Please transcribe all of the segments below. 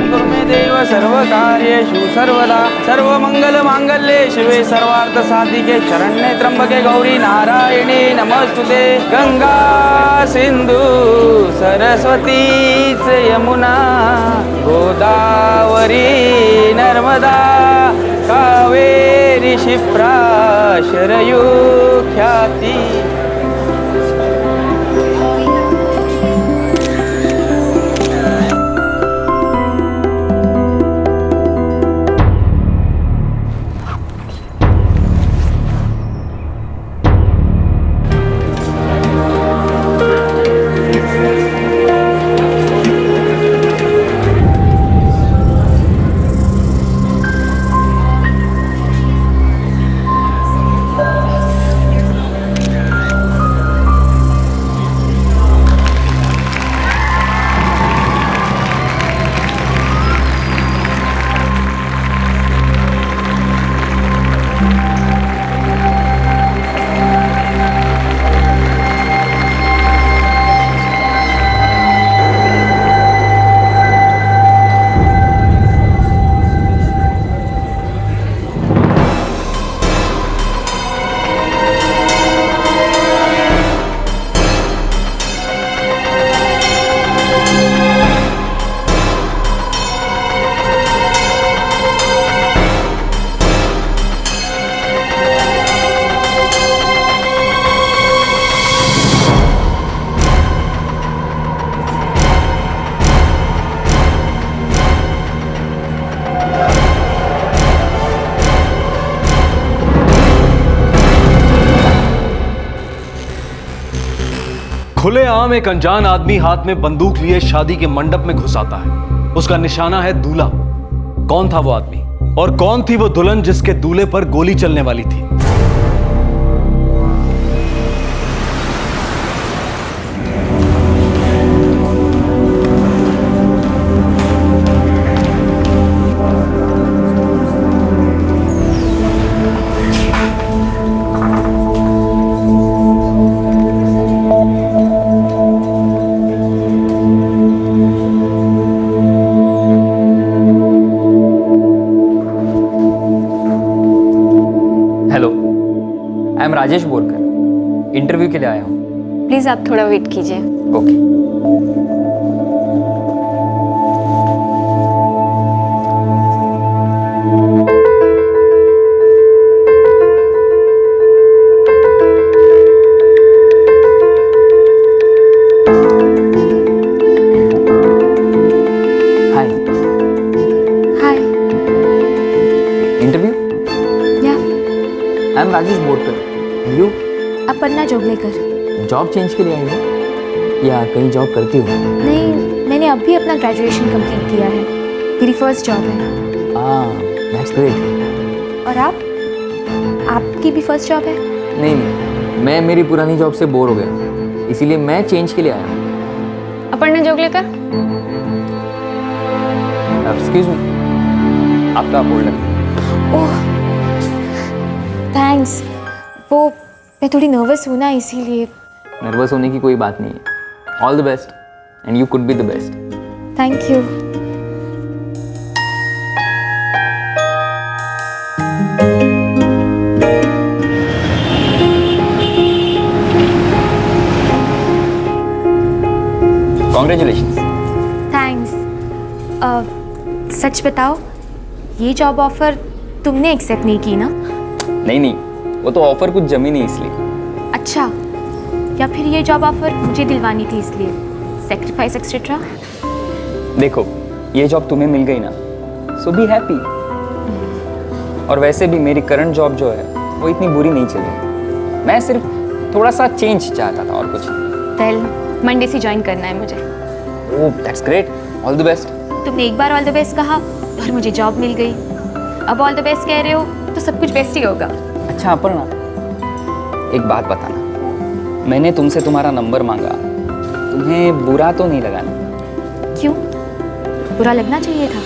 कुरु मे देव सर्वकार्येषु सर्वदा सर्वमंगलमांगल्ये शिवे सर्वार्थसाधिके शरण्ये त्र्यंबके गौरी नारायणे नमस्तुते। गंगा सिंधु सरस्वती च यमुना गोदावरी नर्मदा कावेरी क्षिप्रा शरयू ख्याति। खुलेआम एक अनजान आदमी हाथ में बंदूक लिए शादी के मंडप में घुस आता है। उसका निशाना है दूल्हा। कौन था वो आदमी और कौन थी वो दुल्हन जिसके दूल्हे पर गोली चलने वाली थी? राजेश बोरकर इंटरव्यू के लिए आया हूँ। प्लीज आप थोड़ा वेट कीजिए। ओके। हाय। हाय। इंटरव्यू? या I am Rajesh Borkar. You? Aparna Joglekar. Job change के लिए आई हो या कहीं जॉब करती हो? नहीं, मैंने अभी अपना ग्रेजुएशन कंप्लीट किया है। मेरी फर्स्ट जॉब है। That's great. और आप? आपकी भी फर्स्ट जॉब है? नहीं, मैं मेरी पुरानी जॉब से बोर हो गया, इसीलिए मैं चेंज के लिए आया हूँ। अपर्णा जोगलेकर। एक्सक्यूज मी, आपका होल्डर। ओह थैंक्स। वो मैं थोड़ी नर्वस हूँ ना, इसीलिए। नर्वस होने की कोई बात नहीं है। All the best and you could be the best. Thank you. Congratulations. Thanks. सच बताओ, ये जॉब ऑफर तुमने एक्सेप्ट नहीं की ना? नहीं, वो तो ऑफर कुछ जमी नहीं इसलिए। अच्छा, या फिर ये जॉब ऑफर मुझे दिलवानी थी इसलिए? Sacrifice etcetera. देखो, ये जॉब तुम्हें मिल गई ना, सो बी हैप्पी। और वैसे भी मेरी करंट जॉब जो है वो इतनी बुरी नहीं चल रही। मैं सिर्फ थोड़ा सा चेंज चाहता था और कुछ। वेल, मंडे से ज्वाइन करना है मुझे। Oh that's great, all the best. तुमने एक बार ऑल द बेस्ट कहा और मुझे जॉब मिल गई। अब ऑल द बेस्ट कह रहे हो तो सब कुछ बेस्ट ही होगा। अच्छा अपर्णा, एक बात बताना, मैंने तुमसे तुम्हारा नंबर मांगा, तुम्हें बुरा तो नहीं लगा ना? क्यों? बुरा लगना चाहिए था।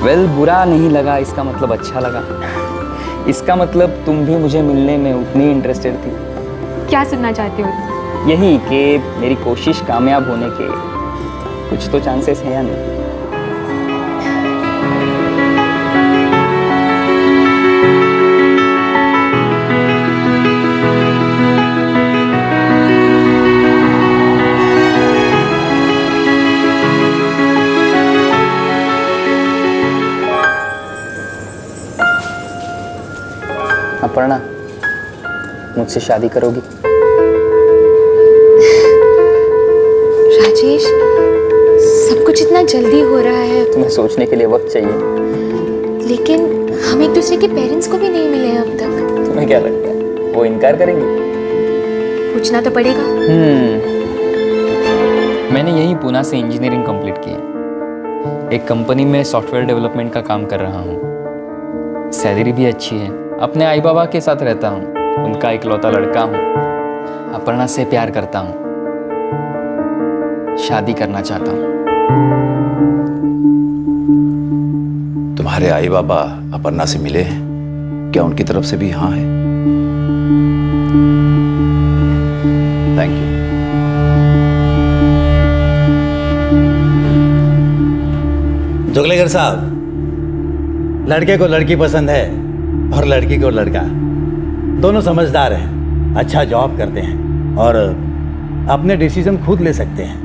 वेल, बुरा नहीं लगा इसका मतलब अच्छा लगा। इसका मतलब तुम भी मुझे मिलने में उतनी इंटरेस्टेड थी। क्या सुनना चाहते हो? यही कि मेरी कोशिश कामयाब होने के कुछ तो चांसेस हैं या नहीं? अपर्णा, मुझसे शादी करोगी? राजेश, सब कुछ इतना जल्दी हो रहा है, तुम्हें सोचने के लिए वक्त चाहिए। लेकिन हम एक दूसरे के पेरेंट्स को भी नहीं मिले हैं अब तक। तुम्हें क्या लगता है वो इनकार करेंगे? पूछना तो पड़ेगा। मैंने यही पुणे से इंजीनियरिंग कंप्लीट की है। एक कंपनी में सॉफ्टवेयर डेवलपमेंट का काम कर रहा हूँ। सैलरी भी अच्छी है। अपने आई बाबा के साथ रहता हूँ। उनका इकलौता लड़का हूँ। अपर्णा से प्यार करता हूँ। शादी करना चाहता हूँ। तुम्हारे आई बाबा अपर्णा से मिले हैं क्या? उनकी तरफ से भी हाँ है? Thank you. जोगलेकर साहब, लड़के को लड़की पसंद है और लड़की को लड़का। दोनों समझदार हैं, अच्छा जॉब करते हैं और अपने डिसीजन खुद ले सकते हैं।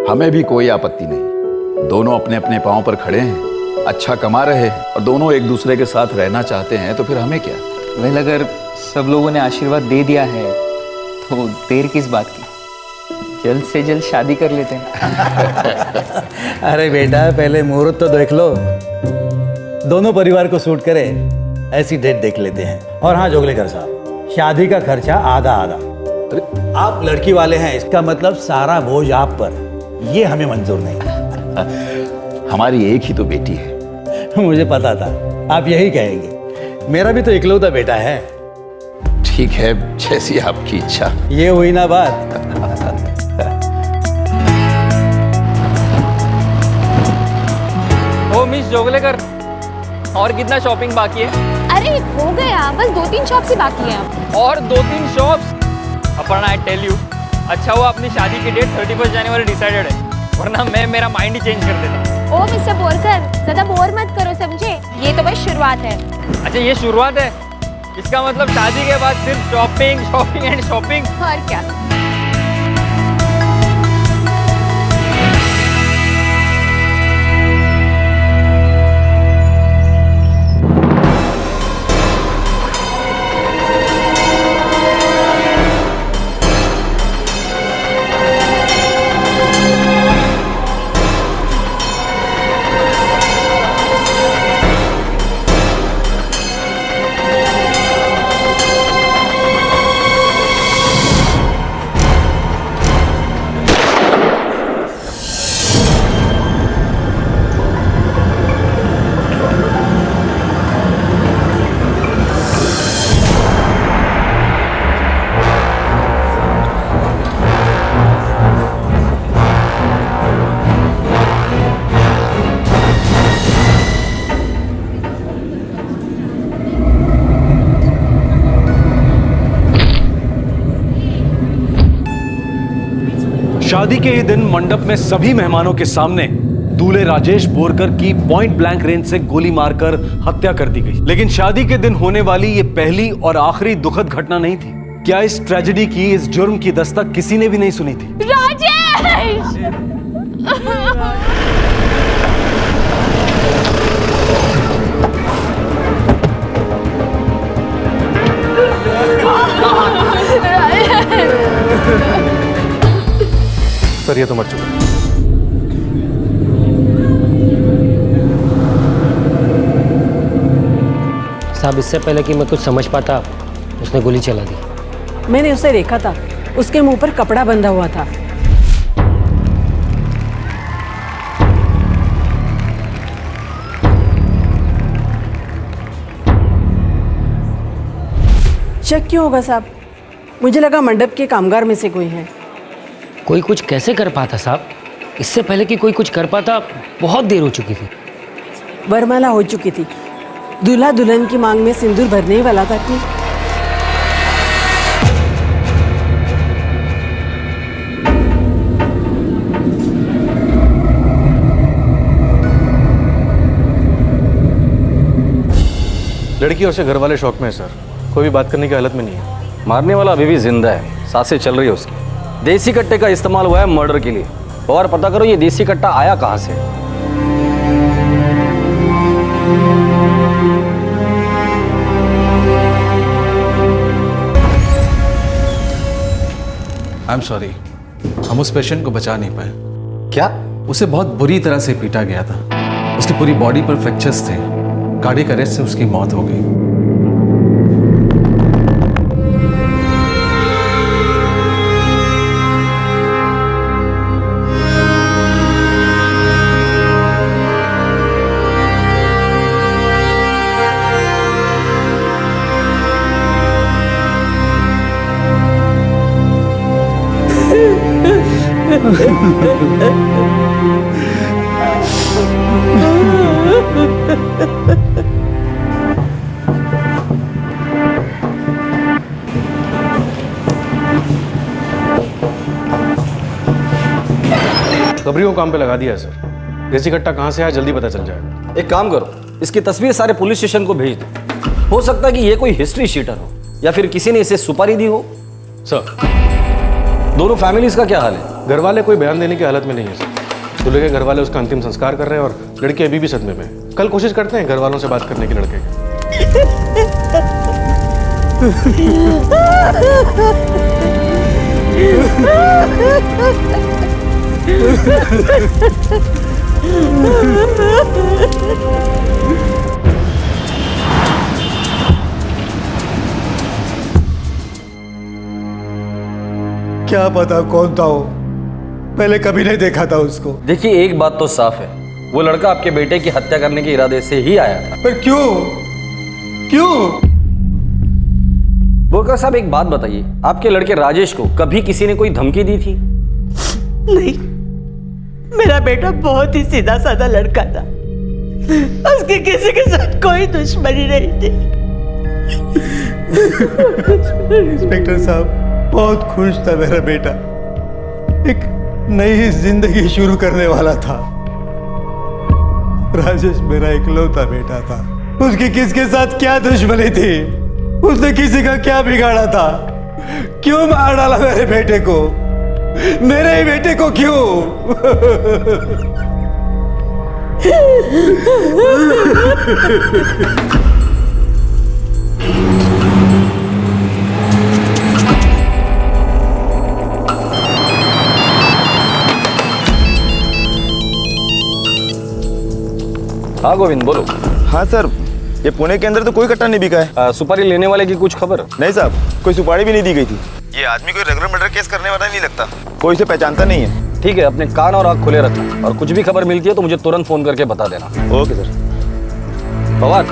हमें भी कोई आपत्ति नहीं। दोनों अपने अपने पांव पर खड़े हैं, अच्छा कमा रहे हैं और दोनों एक दूसरे के साथ रहना चाहते हैं, तो फिर हमें क्या? वेल, अगर सब लोगों ने आशीर्वाद दे दिया है तो देर किस बात की? जल्द से जल्द शादी कर लेते हैं। अरे बेटा, पहले मुहूर्त तो देख लो। दोनों परिवार को सूट करे ऐसी डेट देख लेते हैं। और हाँ जोगलेकर साहब, शादी का खर्चा आधा आधा। अरे आप लड़की वाले हैं, इसका मतलब सारा बोझ आप पर। ये हमें मंजूर नहीं। हमारी एक ही तो बेटी है। मुझे पता था आप यही कहेंगे। मेरा भी तो इकलौता बेटा है। ठीक है, जैसी आपकी इच्छा। ये हुई ना बात। ओ मिस जोगलेकर, और कितना शॉपिंग बाकी है? अरे हो गया, बस 2-3 शॉप्स ही बाकी हैं अब। और 2-3 shops? Aparna, I tell you, अच्छा हुआ अपनी शादी की डेट 31 जनवरी डिसाइडेड है, वरना मैं मेरा माइंड ही चेंज कर देता। ओ मिस्टर बोरकर, ज्यादा बोर मत करो, समझे? ये तो बस शुरुआत है। अच्छा, ये शुरुआत है? इसका मतलब शादी के बाद सिर्फ शॉपिंग शॉपिंग एंड शॉपिंग? और क्या। शादी के ही दिन मंडप में सभी मेहमानों के सामने दूल्हे राजेश बोरकर की पॉइंट ब्लैंक रेंज से गोली मारकर हत्या कर दी गई। लेकिन शादी के दिन होने वाली ये पहली और आखिरी दुखद घटना नहीं थी। क्या इस ट्रेजेडी की, इस जुर्म की दस्तक किसी ने भी नहीं सुनी थी? राजेश! सर, ये तो मर चुका। साहब, इससे पहले कि मैं कुछ समझ पाता उसने गोली चला दी। मैंने उसे देखा था, उसके मुंह पर कपड़ा बंधा हुआ था। शक क्यों होगा साहब? मुझे लगा मंडप के कामगार में से कोई है। कोई कुछ कैसे कर पाता साहब? इससे पहले कि कोई कुछ कर पाता बहुत देर हो चुकी थी। वरमाला हो चुकी थी। दूल्हा दुल्हन की मांग में सिंदूर भरने ही वाला था कि लड़की और उसके घर वाले शौक में है सर, कोई भी बात करने की हालत में नहीं है। मारने वाला अभी भी जिंदा है, सांसें चल रही है उसकी। देसी कट्टे का इस्तेमाल हुआ है मर्डर के लिए, और पता करो ये देसी कट्टा आया कहाँ से। आई एम सॉरी, हम उस पेशेंट को बचा नहीं पाए। क्या? उसे बहुत बुरी तरह से पीटा गया था, उसकी पूरी बॉडी पर फ्रैक्चर्स थे, कार्डियक अरेस्ट से उसकी मौत हो गई। खबरियों को काम पे लगा दिया है सर। देसी कट्टा कहाँ से आया जल्दी पता चल जाएगा। एक काम करो, इसकी तस्वीर सारे पुलिस स्टेशन को भेज दो। हो सकता है कि ये कोई हिस्ट्री शीटर हो या फिर किसी ने इसे सुपारी दी हो। सर, दोनों फैमिलीज का क्या हाल है? घर वाले कोई बयान देने की हालत में नहीं है सर। दूल्हे के घर वाले उसका अंतिम संस्कार कर रहे हैं और लड़की अभी भी सदमे में है। कल कोशिश करते हैं घर वालों से बात करने की लड़के की। क्या पता कौन था वो, पहले कभी नहीं देखा था उसको। देखिए, एक बात तो साफ है, वो लड़का आपके बेटे की हत्या करने के इरादे से ही आया था। पर क्यों क्यों? बोरकर साहब, एक बात बताइए, आपके लड़के राजेश को कभी किसी ने कोई धमकी दी थी? नहीं, मेरा बेटा बहुत ही सीधा साधा लड़का था, उसकी किसी के साथ कोई दुश्मनी नहीं थी। इंस्पेक्टर साहब, बहुत खुश था मेरा बेटा, एक नई जिंदगी शुरू करने वाला था। राजेश मेरा इकलौता बेटा था, उसकी किसके साथ क्या दुश्मनी थी? उसने किसी का क्या बिगाड़ा था? क्यों मार डाला मेरे बेटे को, मेरे ही बेटे को क्यों? हाँ गोविंद, बोलो। हाँ सर, ये पुणे के अंदर तो कोई कट्टा नहीं बिका है। सुपारी लेने वाले की कुछ खबर? नहीं साहब, कोई सुपारी भी नहीं दी गई थी। ये आदमी कोई रेगुलर मर्डर केस करने वाला नहीं लगता, कोई इसे पहचानता नहीं है। ठीक है, अपने कान और आँख खुले रखना, और कुछ भी खबर मिलती है तो मुझे तुरंत फोन करके बता देना। Okay sir. पवार,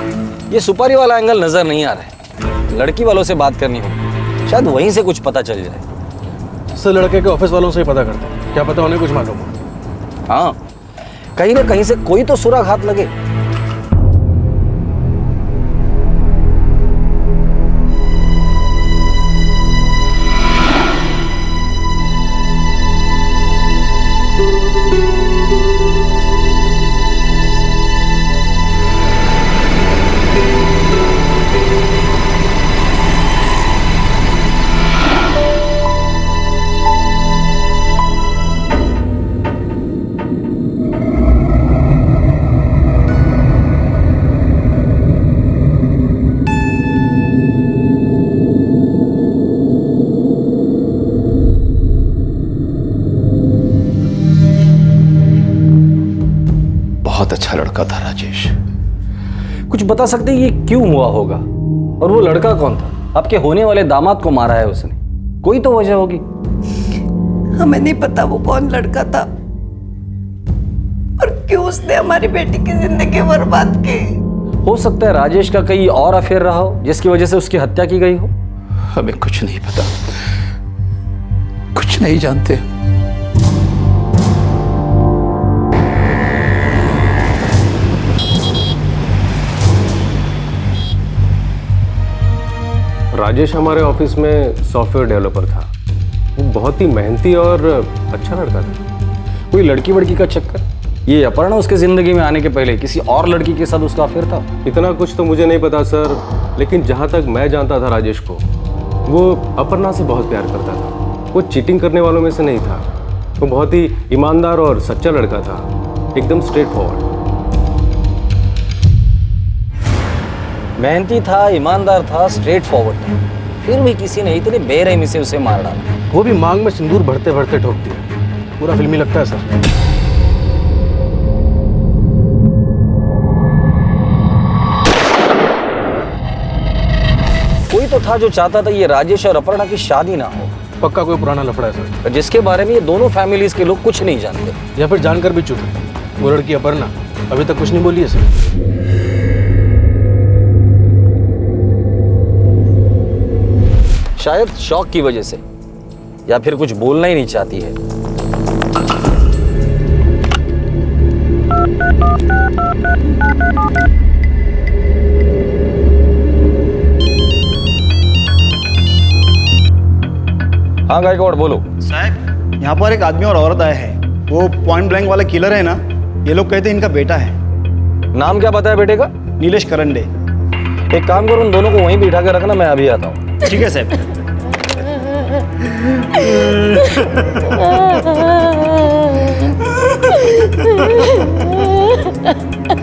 ये सुपारी वाला एंगल नजर नहीं आ रहा है, लड़की वालों से बात करनी होगी, शायद वहीं से कुछ पता चल जाए। सर, लड़के के ऑफिस वालों से ही पता करते हैं, क्या पता उन्हें कुछ मालूम हो। हाँ, कहीं ना कहीं से कोई तो सुराग हाथ लगे। बहुत अच्छा लड़का था राजेश। कुछ बता सकते हैं ये क्यों हुआ होगा? और वो लड़का कौन था? आपके होने वाले दामाद को मारा है उसने, कोई तो वजह होगी। हमें नहीं पता वो कौन लड़का था और क्यों उसने हमारी बेटी की जिंदगी बर्बाद की। हो सकता है राजेश का कहीं और अफेयर रहा हो जिसकी वजह से उसकी हत्या की गई हो। हमें कुछ नहीं पता, कुछ नहीं जानते। राजेश हमारे ऑफिस में सॉफ्टवेयर डेवलपर था। वो बहुत ही मेहनती और अच्छा लड़का था। कोई लड़की वड़की का चक्कर? ये अपर्णा उसके जिंदगी में आने के पहले किसी और लड़की के साथ उसका अफेयर था? इतना कुछ तो मुझे नहीं पता सर, लेकिन जहाँ तक मैं जानता था राजेश को, वो अपर्णा से बहुत प्यार करता था। वो चीटिंग करने वालों में से नहीं था। वो बहुत ही ईमानदार और सच्चा लड़का था, एकदम स्ट्रेट फॉरवर्ड। मेहनती था, ईमानदार था, स्ट्रेट फॉरवर्ड था, फिर भी किसी ने इतनी बेरहमी से उसे मार डाला। वो भी मांग में सिंदूर भरते भरते ठोक दिया। पूरा फिल्मी लगता है सर। कोई तो था जो चाहता था ये राजेश और अपर्णा की शादी ना हो, पक्का कोई पुराना लफड़ा है सर, जिसके बारे में ये दोनों फैमिलीज के लोग कुछ नहीं जानते। या फिर जानकर भी चुप है। वो लड़की अपर्णा अभी तक कुछ नहीं बोली है सर। शायद शौक की वजह से, या फिर कुछ बोलना ही नहीं चाहती है। हाँ गायकवाड़ बोलो। साहब, यहाँ पर एक आदमी और औरत आए हैं। वो पॉइंट ब्लैंक वाला किलर है ना, ये लोग कहते हैं इनका बेटा है। नाम क्या बताया बेटे का? नीलेश करंडे। एक काम करो, उन दोनों को वहीं बिठा के रखना, मैं अभी आता हूँ। ठीक है साहब।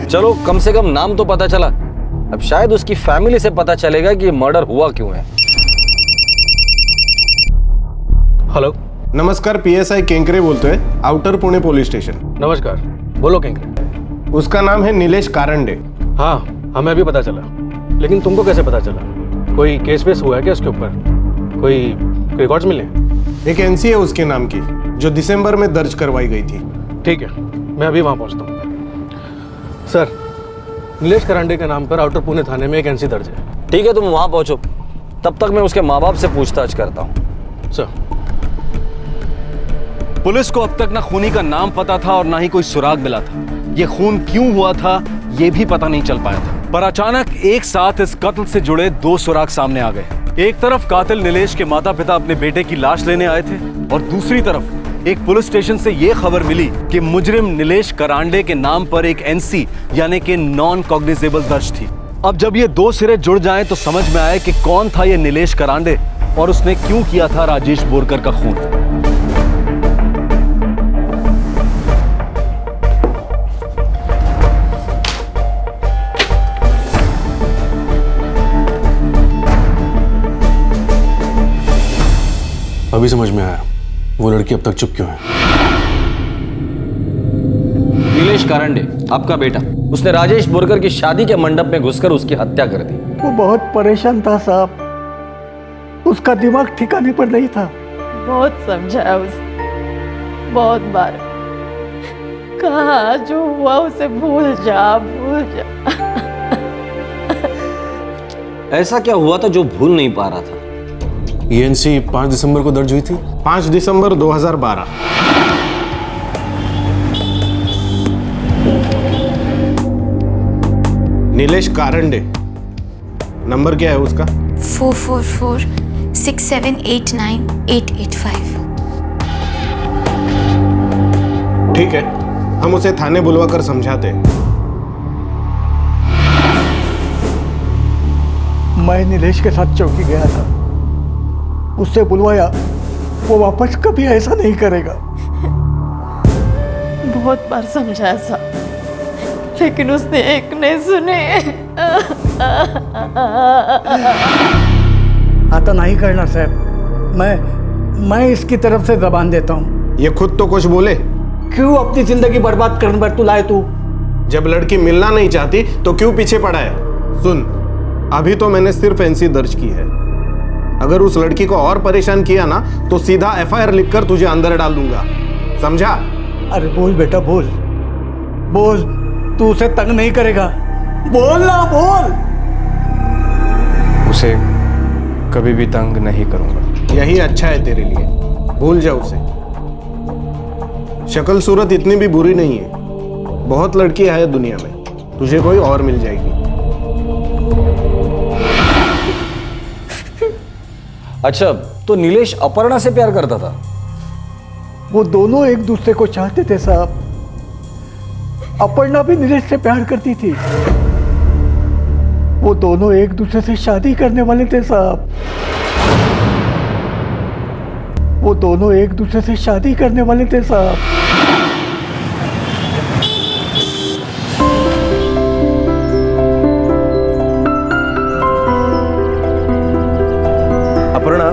चलो, कम से कम नाम तो पता चला। अब शायद उसकी फैमिली से पता चलेगा कि ये मर्डर हुआ क्यों है। हेलो, नमस्कार, पीएसआई केंकरे बोलते हैं, आउटर पुणे पुलिस स्टेशन। नमस्कार, बोलो केंकरे। उसका नाम है नीलेश कारंडे। हाँ, हमें भी पता चला, लेकिन तुमको कैसे पता चला? कोई केस वेस हुआ है क्या उसके ऊपर? कोई रिकॉर्ड्स मिले? एक एनसी है उसके नाम की, जो दिसंबर में दर्ज करवाई गई थी। ठीक है, मैं अभी वहाँ पहुँचता हूँ। सर, नीलेश करांडे के नाम पर आउटर पुणे थाने में एक एनसी दर्ज है। ठीक है, तुम वहाँ पहुँचो, तब तक मैं उसके माँ बाप से पूछताछ करता हूँ। सर। पुलिस को अब तक ना खूनी का नाम पता था और ना ही कोई सुराग मिला था। ये खून क्यों हुआ था ये भी पता नहीं चल पाया था। पर अचानक एक साथ इस कत्ल से जुड़े दो सुराग सामने आ गए। एक तरफ कातिल नीलेश के माता पिता अपने बेटे की लाश लेने आए थे, और दूसरी तरफ एक पुलिस स्टेशन से ये खबर मिली कि मुजरिम नीलेश करांडे के नाम पर एक एनसी यानी कि नॉन कॉग्निजेबल दर्ज थी। अब जब ये दो सिरे जुड़ जाएं तो समझ में आए कि कौन था ये नीलेश करांडे और उसने क्यों किया था राजेश बोरकर का खून। अभी समझ में आया वो लड़की अब तक चुप क्यों है। नीलेश करांडे, आपका बेटा, उसने राजेश बोरकर की शादी के मंडप में घुसकर उसकी हत्या कर दी। वो बहुत परेशान था साहब, उसका दिमाग ठिकाने पर नहीं था। बहुत समझाया उसे, बहुत बार कहा जो हुआ उसे भूल जा, भूल जा। ऐसा क्या हुआ था जो भूल नहीं पा रहा था? ये एनसी 5 दिसंबर को दर्ज हुई थी। 5 दिसंबर 2012। नीलेश कारंडे, नंबर क्या है उसका? 444-6789-885। ठीक है, हम उसे थाने बुलवा कर समझाते हैं। मैं नीलेश के साथ चौकी गया था, उससे बुलवाया, वो वापस कभी ऐसा नहीं करेगा। बहुत बार समझाया साहब, लेकिन उसने एक नहीं सुने। आता नहीं करना साहब, मैं इसकी तरफ से जबान देता हूँ। ये खुद तो कुछ बोले। क्यों अपनी जिंदगी बर्बाद करने पर तू लाए? तू जब लड़की मिलना नहीं चाहती तो क्यों पीछे पड़ा है? सुन, अभी तो मैंने सिर्फ एनसी दर्ज की है। अगर उस लड़की को और परेशान किया ना तो सीधा एफआईआर लिखकर तुझे अंदर डाल दूंगा, समझा? अरे बोल बेटा, बोल बोल, तू उसे तंग नहीं करेगा, बोल ना, बोल। उसे कभी भी तंग नहीं करूंगा। यही अच्छा है तेरे लिए, भूल जा उसे। शक्ल सूरत इतनी भी बुरी नहीं है, बहुत लड़कियां हैं दुनिया में, तुझे कोई और मिल जाएगी। अच्छा, तो नीलेश अपर्णा से प्यार करता था? वो दोनों एक दूसरे को चाहते थे साहब, अपर्णा भी नीलेश से प्यार करती थी। वो दोनों एक दूसरे से शादी करने वाले थे साहब। वो दोनों एक दूसरे से शादी करने वाले थे साहब। अपर्णा,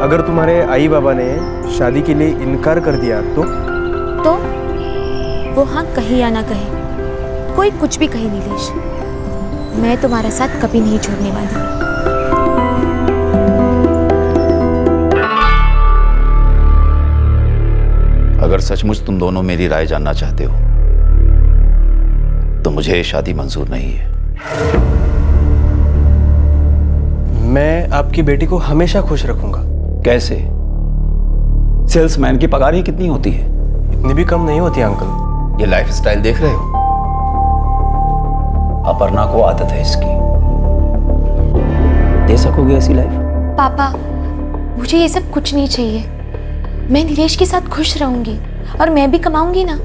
अगर तुम्हारे आई बाबा ने शादी के लिए इनकार कर दिया तो वो हाँ कहे या ना कहे, कोई कुछ भी कहे नीलेश, मैं तुम्हारा साथ कभी नहीं छोड़ने वाली। अगर सचमुच तुम दोनों मेरी राय जानना चाहते हो तो मुझे ये शादी मंजूर नहीं है। मैं आपकी बेटी को हमेशा खुश रखूंगा। कैसे? सेल्समैन की पगार ही कितनी होती है? इतनी भी कम नहीं होती अंकल। ये लाइफस्टाइल देख रहे हो? अपर्णा को आदत है इसकी। दे सकोगे ऐसी लाइफ? पापा, मुझे ये सब कुछ नहीं चाहिए। मैं नीलेश के साथ खुश रहूंगी और मैं भी कमाऊंगी ना।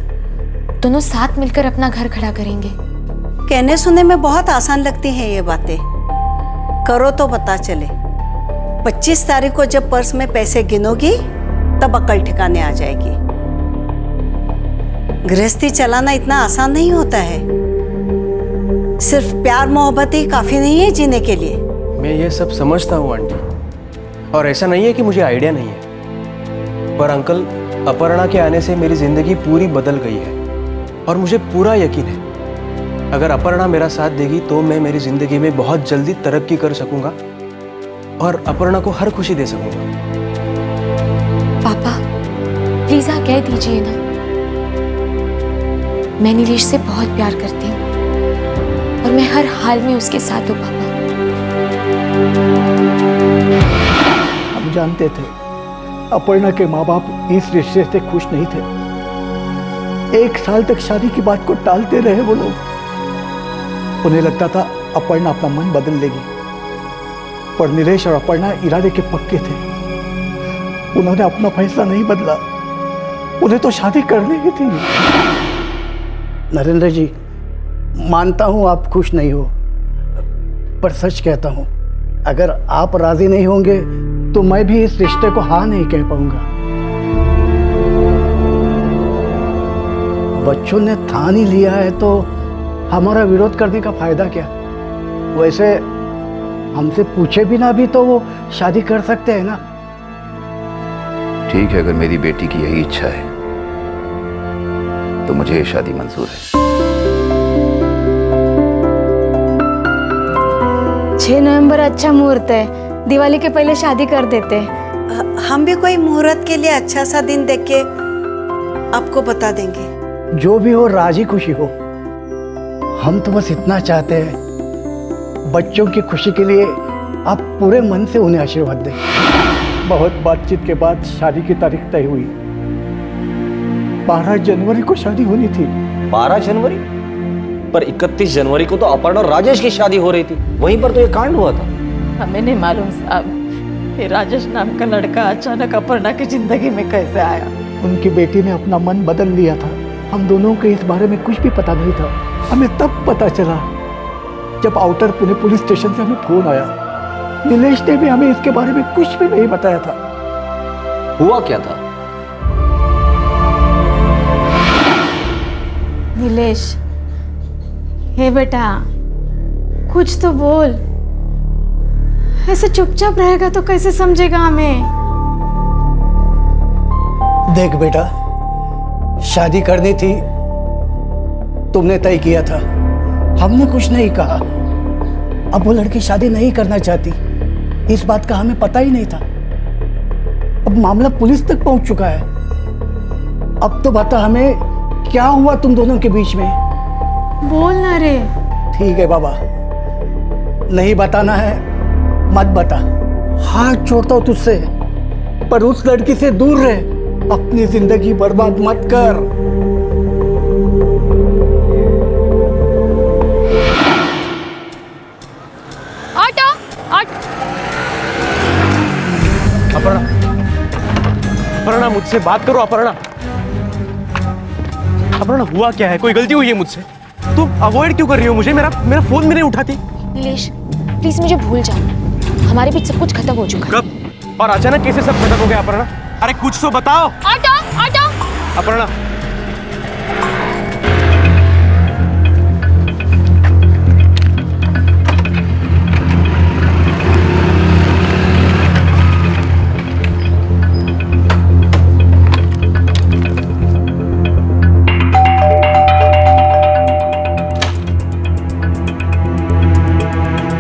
दोनों साथ मिलकर अपना घर खड़ा करेंगे। कहने सुनने में बहुत आसान लगती हैं ये बातें, करो तो पता चले। 25 तारीख को जब पर्स में पैसे गिनोगी तब अकल ठिकाने आ जाएगी। गृहस्थी चलाना इतना आसान नहीं होता है। सिर्फ प्यार मोहब्बत ही काफी नहीं है जीने के लिए। मैं ये सब समझता हूँ आंटी, और ऐसा नहीं है कि मुझे आइडिया नहीं है, पर अंकल अपर्णा के आने से मेरी जिंदगी पूरी बदल गई है और मुझे पूरा यकीन है अगर अपर्णा मेरा साथ देगी तो मैं मेरी जिंदगी में बहुत जल्दी तरक्की कर सकूंगा और अपर्णा को हर खुशी दे सकूंगा। पापा प्लीज हाँ कह दीजिए ना, मैं नीलेश से बहुत प्यार करती हूँ और मैं हर हाल में उसके साथ हूँ। पापा हम जानते थे अपर्णा के माँ बाप इस रिश्ते से खुश नहीं थे। 1 साल तक शादी की बात को टालते रहे वो लोग। उन्हें लगता था अपर्णा अपना मन बदल लेगी, पर नीलेश और अपर्णा इरादे के पक्के थे। उन्होंने अपना फैसला नहीं बदला। उन्हें तो शादी करनी ही थी। नरेंद्र जी, मानता हूं आप खुश नहीं हो, पर सच कहता हूं अगर आप राजी नहीं होंगे तो मैं भी इस रिश्ते को हाँ नहीं कह पाऊंगा। बच्चों ने ठान ही लिया है तो हमारा विरोध करने का फायदा क्या? वैसे हमसे पूछे बिना भी तो वो शादी कर सकते हैं ना। ठीक है, अगर मेरी बेटी की यही इच्छा है तो मुझे ये शादी मंजूर है। 6 नवंबर अच्छा मुहूर्त है, दिवाली के पहले शादी कर देते हैं। हम भी कोई मुहूर्त के लिए अच्छा सा दिन देख के आपको बता देंगे। जो भी हो राजी खुशी हो। हम तो बस इतना चाहते हैं बच्चों की खुशी के लिए आप पूरे मन से उन्हें आशीर्वाद दें। बहुत बातचीत के बाद शादी की तारीख तय हुई। 12 जनवरी को शादी होनी थी। 12 जनवरी? पर 31 जनवरी को तो अपर्णा और राजेश की शादी हो रही थी, वहीं पर तो ये कांड हुआ था। हमें नहीं मालूम साहब, ये राजेश नाम का लड़का अचानक अपर्णा की जिंदगी में कैसे आया। उनकी बेटी ने अपना मन बदल लिया था। हम दोनों को इस बारे में कुछ भी पता नहीं था। हमें तब पता चला जब आउटर पुणे पुलिस स्टेशन से हमें फोन आया। नीलेश ने भी हमें इसके बारे में कुछ भी नहीं बताया था। हुआ क्या था? नीलेश, हे बेटा कुछ तो बोल। ऐसे चुपचाप रहेगा तो कैसे समझेगा हमें? देख बेटा, शादी करनी थी, तुमने तय किया था, हमने कुछ नहीं कहा। अब वो लड़की शादी नहीं करना चाहती, इस बात का हमें पता ही नहीं था। अब मामला पुलिस तक पहुंच चुका है। अब तो बता हमें क्या हुआ तुम दोनों के बीच में? बोल ना रे। ठीक है बाबा, नहीं बताना है मत बता। हाथ जोड़ता हूं तुझसे, पर उस लड़की से दूर रहे, अपनी जिंदगी बर्बाद मत कर। ऑटो अपर्णा, अपर्णा मुझसे बात करो। अपर्णा, अपर्णा हुआ क्या है? कोई गलती हुई है मुझसे? तुम अवॉइड क्यों कर रही हो मुझे? मेरा फोन भी नहीं उठाती। नीलेश प्लीज मुझे भूल जाओ, हमारे बीच सब कुछ खत्म हो चुका है। कब और अचानक कैसे सब खत्म हो गया अपर्णा? अरे कुछ तो बताओ। Auto auto. अपर्णा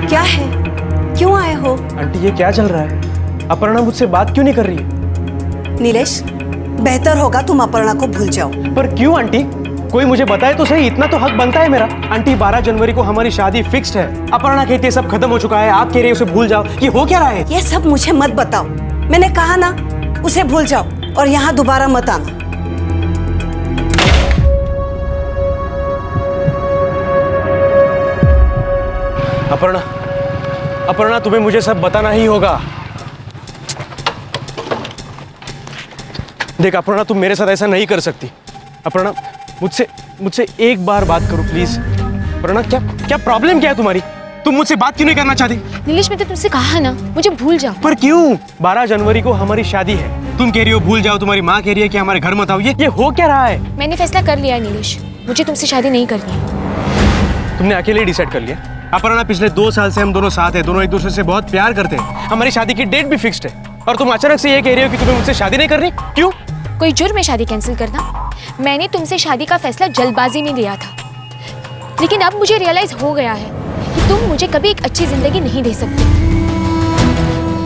क्या है? क्यों आए हो? आंटी ये क्या चल रहा है? अपर्णा मुझसे बात क्यों नहीं कर रही है? नीलेश, बेहतर होगा तुम अपर्णा को भूल जाओ। पर क्यों आंटी? कोई मुझे बताए तो सही, इतना तो हक बनता है मेरा। आंटी 12 जनवरी को हमारी शादी फिक्स्ड है। अपर्णा कहती है सब खत्म हो चुका है, आप कह रही है उसे भूल जाओ। ये हो क्या रहा है? ये सब मुझे मत बताओ, मैंने कहा ना उसे भूल जाओ और यहाँ दोबारा मत आना। अपर्णा, अपर्णा तुम्हें मुझे सब बताना ही होगा। देख अपर्णा, तुम मेरे साथ ऐसा नहीं कर सकती। अपर्णा मुझसे एक बार बात करो प्लीज। अपर्णा क्या प्रॉब्लम क्या है तुम्हारी? तुम मुझसे बात क्यों नहीं करना चाहती? नीलेश मैंने तुमसे कहा ना मुझे भूल जाओ। पर क्यों? 12 जनवरी को हमारी शादी है, तुम कह रही हो भूल जाओ, तुम्हारी माँ कह रही है कि हमारे घर मत आओ। ये हो क्या रहा है? मैंने फैसला कर लिया है नीलेश, मुझे तुमसे शादी नहीं करनी है। तुमने अकेले डिसाइड कर लिया? अपर्णा पिछले 2 साल से हम दोनों साथ हैं, दोनों एक दूसरे से बहुत प्यार करते हैं, हमारी शादी की डेट भी फिक्स्ड है, और तुम अचानक से ये कह रही हो कि तुम्हें मुझसे शादी नहीं करनी? क्यों? कोई जुर्म है शादी कैंसिल करना? मैंने तुमसे शादी का फैसला जल्दबाजी में लिया था, लेकिन अब मुझे रियलाइज हो गया है कि तुम मुझे कभी एक अच्छी जिंदगी नहीं दे सकती।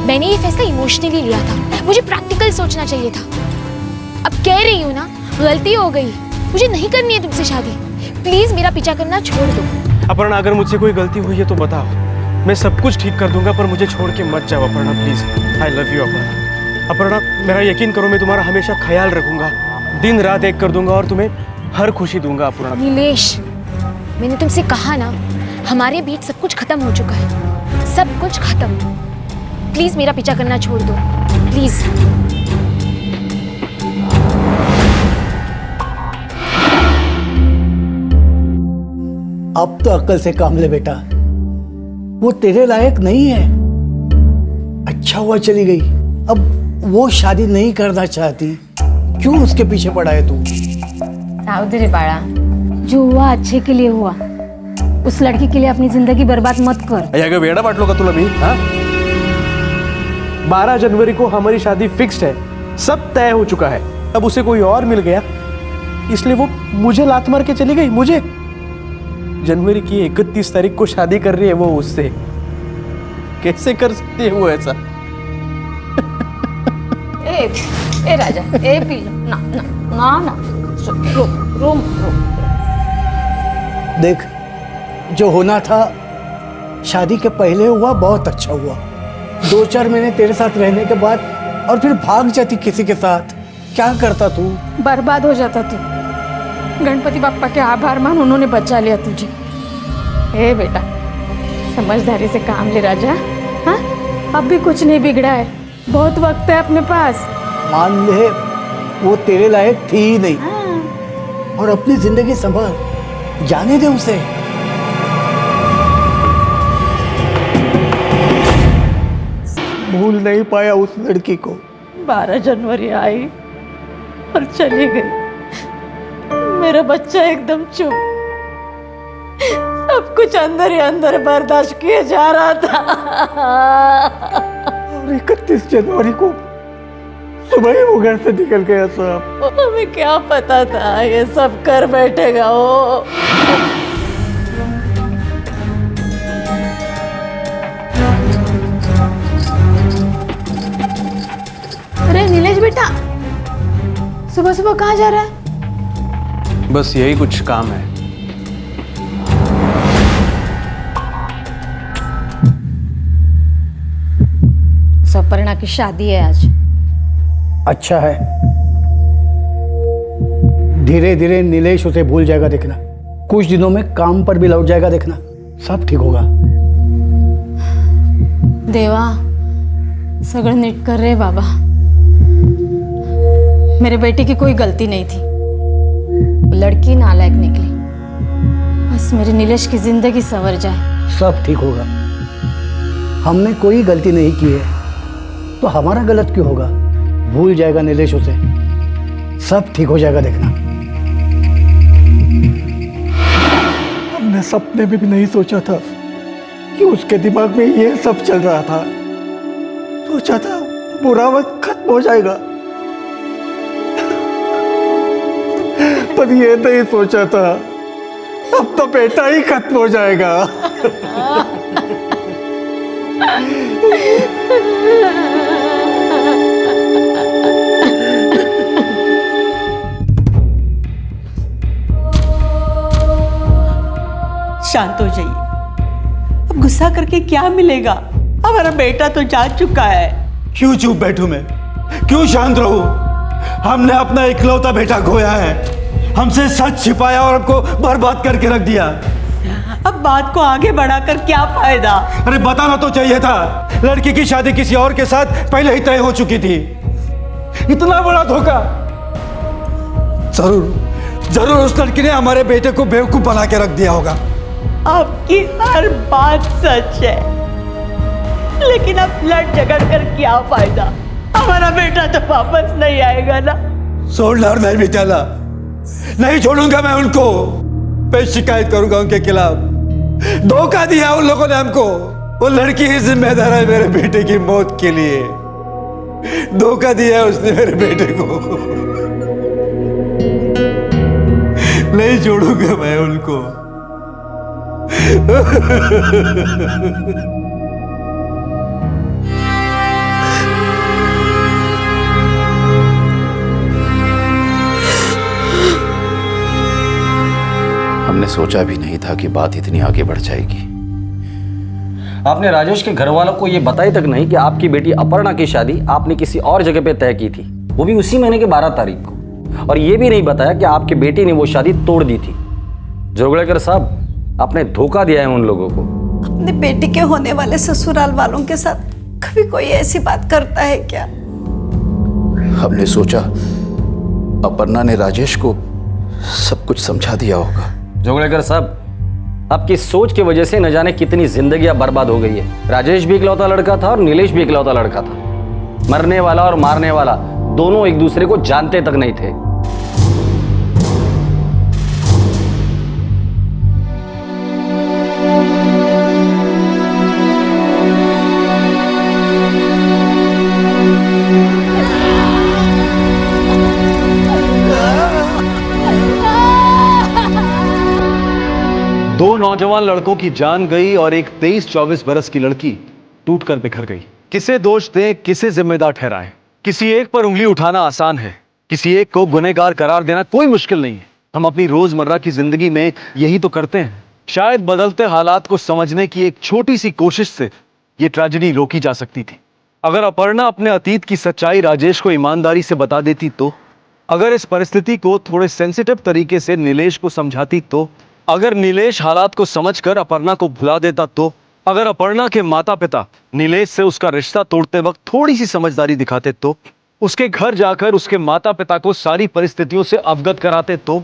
मैंने ये फैसला इमोशनली लिया था, मुझे प्रैक्टिकल सोचना चाहिए था। अब कह रही हूँ ना, गलती हो गई, मुझे नहीं करनी है तुमसे शादी। प्लीज मेरा पीछा करना छोड़ दो। अपर्णा अगर मुझसे कोई गलती हुई है तो बताओ, मैं सब कुछ ठीक कर दूंगा, पर मुझे छोड़ के मत जाओ Aparna please. I love you Aparna. Aparna मेरा यकीन करो, मैं तुम्हारा हमेशा ख्याल रखूंगा, दिन रात एक कर दूंगा और तुम्हें हर खुशी दूंगा अपर्णा। नीलेश मैंने तुमसे कहा ना, हमारे बीच सब कुछ खत्म हो चुका है, सब कुछ खत्म। प्लीज मेरा पीछा करना छोड़ दो, प्लीज। अब तो अक्ल से काम ले बेटा, वो तेरे लायक नहीं है। अच्छा हुआ चली गई, अब वो शादी नहीं करना चाहती, क्यों उसके पीछे पड़ा है तू? सावधानी रे बाळा, जो हुआ अच्छे के लिए हुआ, उस लड़की के लिए अपनी जिंदगी बर्बाद मत कर। या वेड़ा बाटलो का तुला भी? 12 जनवरी को हमारी शादी फिक्स्ड है, सब तय हो चुका है। अब उसे कोई और मिल गया, इसलिए वो मुझे लात मार के चली गई। मुझे जनवरी की 31 तारीख को शादी कर रही है वो उससे। कैसे कर सकती है वो ऐसा? ए राजा, ए पी ना ना ना ना, रो। देख, जो होना था शादी के पहले हुआ, बहुत अच्छा हुआ। 2-4 महीने तेरे साथ रहने के बाद और फिर भाग जाती किसी के साथ, क्या करता तू? बर्बाद हो जाता तू। गणपति बाप्पा के आभार मान, उन्होंने बचा लिया तुझे। ए बेटा, समझदारी से काम ले राजा। हाँ, अब भी कुछ नहीं बिगड़ा है, बहुत वक्त है अपने पास। मान ले वो तेरे लायक थी ही नहीं। और अपनी जिंदगी संभाल, जाने दे उसे। भूल नहीं पाया उस लड़की को। 12 जनवरी आई और चली गई, मेरा बच्चा एकदम चुप, सब कुछ अंदर ही अंदर बर्दाश्त किए जा रहा था। और 31 जनवरी को सुबह ही वो घर से निकल गया साहब। हमें क्या पता था ये सब कर बैठेगा वो। अरे नीलेश बेटा, सुबह सुबह कहाँ जा रहा है? बस यही कुछ काम है। सपर्णा की शादी है आज। अच्छा है, धीरे धीरे नीलेश उसे भूल जाएगा देखना। कुछ दिनों में काम पर भी लौट जाएगा देखना, सब ठीक होगा। देवा सगळं नीट कर रे बाबा, मेरे बेटे की कोई गलती नहीं थी। लड़की नालायक निकली। बस मेरे नीलेश की जिंदगी संवर जाए। सब ठीक होगा। हमने कोई गलती नहीं की है तो हमारा गलत क्यों होगा? भूल जाएगा नीलेश उसे, सब ठीक हो जाएगा, देखना। हमने सपने में भी नहीं सोचा था कि उसके दिमाग में ये सब चल रहा था। सोचा था बुरा वक्त खत्म हो जाएगा, पर ये नहीं सोचा था अब तो बेटा ही खत्म हो जाएगा। शांत हो जाइए, अब गुस्सा करके क्या मिलेगा? हमारा बेटा तो जा चुका है। क्यों चुप बैठूं मैं? क्यों शांत रहूं? हमने अपना इकलौता बेटा खोया है, हमसे सच छिपाया और हमको बर्बाद करके रख दिया। अब बात को आगे बढ़ाकर क्या फायदा? अरे बताना तो चाहिए था, लड़की की शादी किसी और के साथ पहले ही तय हो चुकी थी। इतना बड़ा धोखा! जरूर उस लड़की ने हमारे बेटे को बेवकूफ बना के रख दिया होगा। आपकी हर बात सच है, लेकिन अब लड़ झगड़ कर क्या फायदा? हमारा बेटा तो वापस नहीं आएगा ना। छोड़ना और नहीं बिचाला, नहीं छोड़ूंगा मैं उनको। मैं शिकायत करूंगा उनके खिलाफ। धोखा दिया उन लोगों ने हमको। वो लड़की ही जिम्मेदार है मेरे बेटे की मौत के लिए। धोखा दिया है उसने मेरे बेटे को। नहीं छोड़ूंगा मैं उनको। हमने सोचा भी नहीं था कि बात इतनी आगे बढ़ जाएगी। आपने राजेश के घर वालों को यह बताई तक नहीं कि आपकी बेटी अपर्णा की शादी आपने किसी और जगह पे तय की थी, वो भी उसी महीने के 12 तारीख को। और यह भी नहीं बताया कि आपकी बेटी ने वो शादी तोड़ दी थी। जोगलेकर साहब, आपने धोखा दिया है उन लोगों को। अपने बेटे के होने वाले ससुराल वालों के साथ कभी कोई ऐसी बात करता है क्या? हमने सोचा अपर्णा ने राजेश को सब कुछ समझा दिया होगा। जोगलेकर साहब, आपकी सोच की वजह से न जाने कितनी जिंदगियां बर्बाद हो गई है। राजेश भी इकलौता लड़का था और नीलेश भी इकलौता लड़का था। मरने वाला और मारने वाला दोनों एक दूसरे को जानते तक नहीं थे। दो नौजवान लड़कों की जान गई और एक 23-24 बरस की लड़की टूट कर बिखर गई। किसे दोष दें, किसे जिम्मेदार ठहराएं? किसी एक पर उंगली उठाना आसान है, किसी एक को गुनहगार करार देना कोई मुश्किल नहीं है। हम अपनी रोजमर्रा की जिंदगी में यही तो करते हैं। शायद बदलते हालात को समझने की एक छोटी सी कोशिश से ये ट्रेजेडी रोकी जा सकती थी। अगर अपर्णा अपने अतीत की सच्चाई राजेश को ईमानदारी से बता देती तो, अगर इस परिस्थिति को थोड़े सेंसिटिव तरीके से नीलेश को समझाती तो, अगर नीलेश हालात को समझकर अपर्णा को भुला देता तो, अगर अपर्णा के माता पिता नीलेश से उसका रिश्ता तोड़ते वक्त थोड़ी सी समझदारी दिखाते तो, उसके घर जाकर उसके माता पिता को सारी परिस्थितियों से अवगत कराते तो,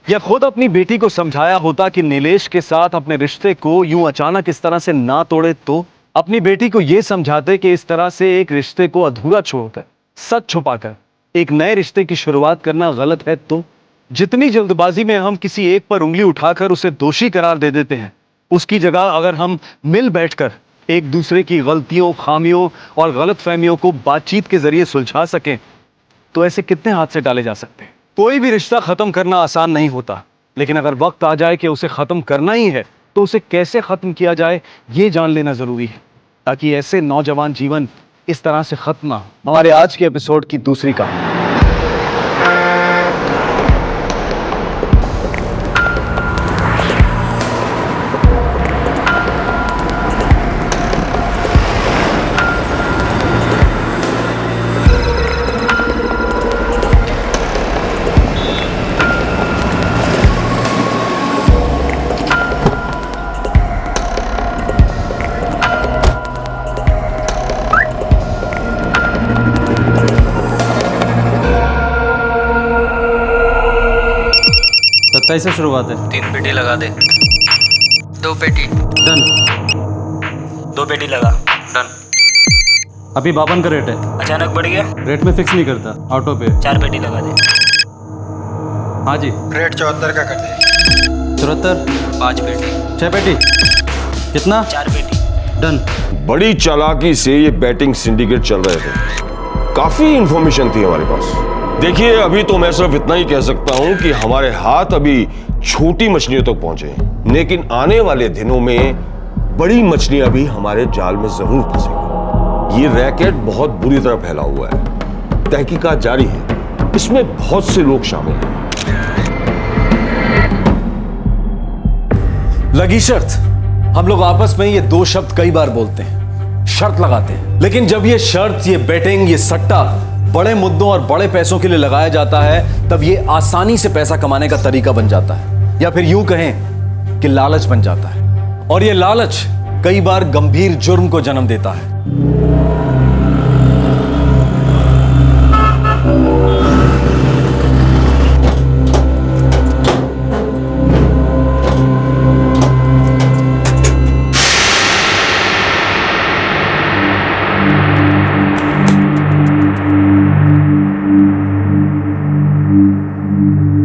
या खुद अपनी बेटी को समझाया होता कि नीलेश के साथ अपने रिश्ते को यूं अचानक इस तरह से ना तोड़े तो, अपनी बेटी को यह समझाते कि इस तरह से एक रिश्ते को अधूरा छोड़कर, सच छुपाकर एक नए रिश्ते की शुरुआत करना गलत है तो, जितनी जल्दबाजी में हम किसी एक पर उंगली उठाकर उसे दोषी करार दे देते हैं, उसकी जगह अगर हम मिल बैठकर एक दूसरे की गलतियों, खामियों और गलतफहमियों को बातचीत के जरिए सुलझा सकें तो ऐसे कितने हाथ से डाले जा सकते हैं। कोई भी रिश्ता खत्म करना आसान नहीं होता, लेकिन अगर वक्त आ जाए कि उसे खत्म करना ही है तो उसे कैसे खत्म किया जाए ये जान लेना जरूरी है, ताकि ऐसे नौजवान जीवन इस तरह से खत्म ना हो। हमारे आज के एपिसोड की दूसरी कहानी। कैसे शुरुआत है? 3 पेटी लगा दे। 2 पेटी। डन। 2 पेटी लगा। डन। अभी 52 का रेट है। अचानक बढ़ गया? रेट में फिक्स नहीं करता, ऑटो पे। 4 पेटी लगा दे। हाँ जी। रेट 74 का कर दे। 74। 5 पेटी। 6 पेटी। कितना? 4 पेटी। डन। बड़ी चालाकी से ये बैटिंग सिंडिकेट चल रहे थे, काफी इंफॉर्मेशन थी हमारे पास। देखिए, अभी तो मैं सिर्फ इतना ही कह सकता हूं कि हमारे हाथ अभी छोटी मछलियों तक पहुंचे हैं, लेकिन आने वाले दिनों में बड़ी मछलियां भी हमारे जाल में जरूर फंसेंगी। ये रैकेट बहुत बुरी तरह फैला हुआ है, तहकीकात जारी है, इसमें बहुत से लोग शामिल हैं। लगी शर्त। हम लोग आपस में ये 2 शब्द कई बार बोलते हैं, शर्त लगाते हैं, लेकिन जब ये शर्त, ये बेटिंग, ये सट्टा बड़े मुद्दों और बड़े पैसों के लिए लगाया जाता है, तब ये आसानी से पैसा कमाने का तरीका बन जाता है, या फिर यूं कहें कि लालच बन जाता है। और ये लालच कई बार गंभीर जुर्म को जन्म देता है।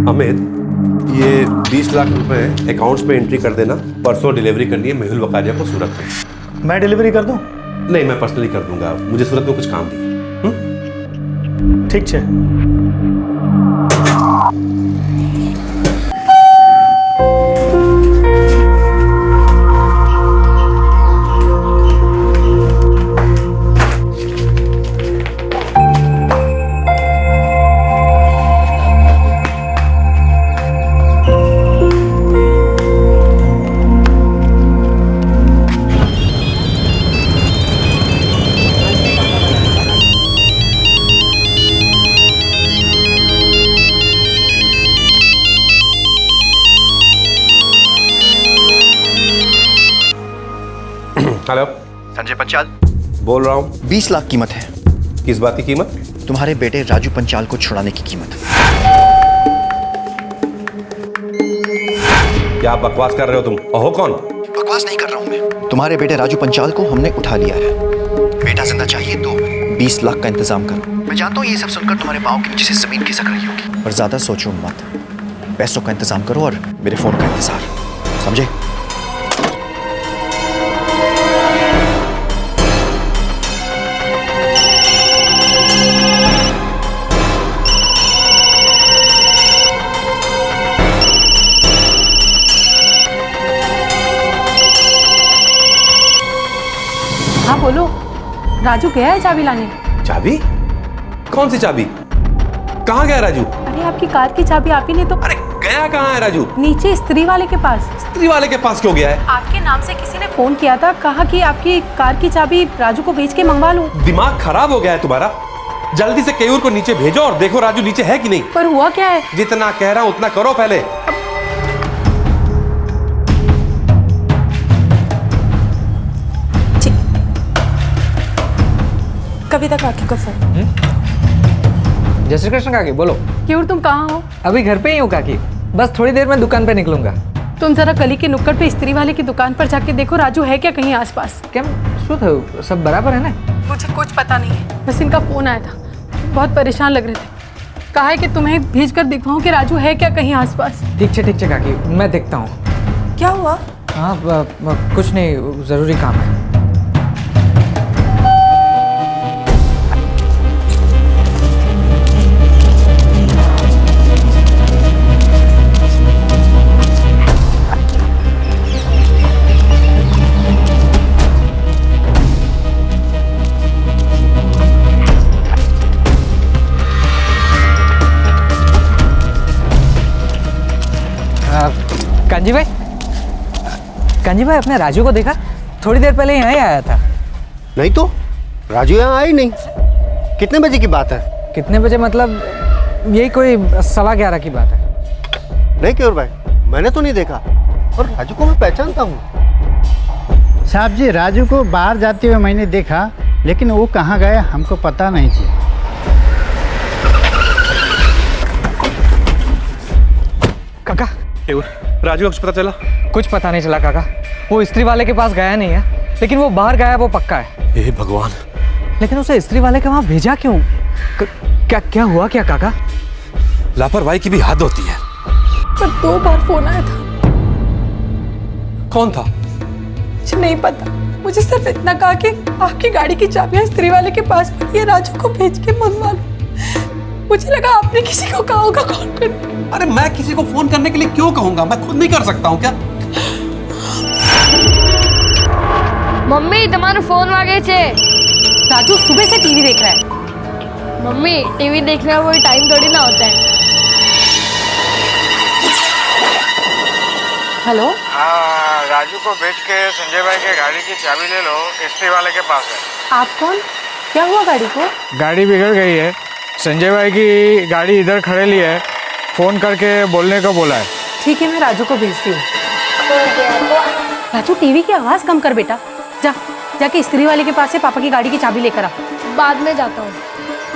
अमित, ये 20 लाख रुपए अकाउंट्स पे एंट्री कर देना। परसों डिलीवरी करनी है मेहुल वकारिया को सूरत में। मैं डिलीवरी कर दूं? नहीं, मैं पर्सनली कर दूंगा, मुझे सूरत में कुछ काम थी। ठीक है। हेलो, संजय पंचाल बोल रहा हूँ। 20 लाख कीमत है। किस बात की कीमत? तुम्हारे बेटे राजू पंचाल को छुड़ाने की कीमत। क्या आप बकवास कर रहे हो तुम? और हो कौन? बकवास नहीं कर रहा हूँ मैं। तुम्हारे बेटे राजू पंचाल को हमने उठा लिया है। बेटा जिंदा चाहिए तो 20 लाख का इंतजाम करो। मैं जानता हूँ ये सब सुनकर तुम्हारे पाँव के नीचे से जमीन खिसक रही होगी, पर ज्यादा सोचो मत। पैसों का इंतजाम करो और मेरे फोन का इंतजार, समझे? हाँ बोलो, राजू गया है चाबी लाने? चाबी? कौन सी चाबी? कहाँ गया राजू? अरे आपकी कार की चाबी आप ही ने तो। अरे गया कहाँ है राजू? नीचे स्त्री वाले के पास। स्त्री वाले के पास क्यों गया है? आपके नाम से किसी ने फोन किया था, कहा कि आपकी कार की चाबी राजू को भेज के मंगवा लूं। दिमाग खराब हो गया है तुम्हारा? जल्दी से केयूर को नीचे भेजो और देखो राजू नीचे है कि नहीं। पर हुआ क्या है? जितना कह रहा हूं उतना करो पहले। कविता काकी का फोन। जय श्री कृष्ण काकी, बोलो। केयूर तुम कहाँ हो? अभी घर पे ही हूँ काकी, बस थोड़ी देर में दुकान पे निकलूंगा। तुम जरा गली के नुक्कड़ पे स्त्री वाले की दुकान पर जाके देखो राजू है क्या कहीं आसपास। क्या શું થયું? सब बराबर है ना? मुझे कुछ पता नहीं है, बस इनका फोन आया था, बहुत परेशान लग रहे थे। कहा है कि तुम्हें भेज कर दिखाऊं कि राजू है क्या कहीं आसपास। ठीक है काकी, मैं देखता हूँ। क्या हुआ? हाँ कुछ नहीं, जरूरी काम है। कांजी भाई अपने राजू को देखा? थोड़ी देर पहले यहाँ ही आया था। नहीं तो राजू यहाँ आया ही नहीं। कितने बजे की बात है? कितने बजे मतलब यही कोई 11:15 की बात है। नहीं केयूर भाई, मैंने तो नहीं देखा, और राजू को मैं पहचानता हूँ। साहब जी, राजू को बाहर जाते हुए मैंने देखा, लेकिन वो कहाँ गया हमको पता नहीं थी। काका राजू को कुछ पता चला? कुछ पता नहीं चला काका। वो इस्त्री वाले के पास गया नहीं है, लेकिन वो बाहर गया है, वो पक्का है। हे भगवान! लेकिन उसे इस्त्री वाले के वहां भेजा क्यों? क्या हुआ क्या काका? लापरवाही की भी हद होती है। पर 2 बार फोन आया था। कौन था? मुझे नहीं पता, मुझे सिर्फ इतना कहा कि आपकी गाड़ी की चाबियां इस्त्री वाले के पास पड़ी है, राजू को भेज के मंगवा लो। मुझे लगा आपने किसी को कहा होगा कॉल कर। अरे मैं किसी को फोन करने के लिए क्यों कहूंगा? मैं खुद नहीं कर सकता हूँ क्या? मम्मी तुम्हारा फोन मांगे छे। राजू सुबह से टीवी देख रहा है। मम्मी टीवी देखने का कोई टाइम थोड़ी ना होता है। हेलो। हाँ, राजू को भेज के संजय भाई के गाड़ी की चाबी ले लो, इस्त्री वाले के पास है। आप कौन? क्या हुआ गाड़ी को? गाड़ी बिगड़ गई है, संजय भाई की गाड़ी इधर खड़े ली है, फोन करके बोलने को बोला है। ठीक है, मैं राजू को भेजती हूँ। राजू टीवी की आवाज कम कर बेटा। जाके इस्त्री वाले के पास से पापा की गाड़ी की चाबी लेकर आ। बाद में जाता हूँ।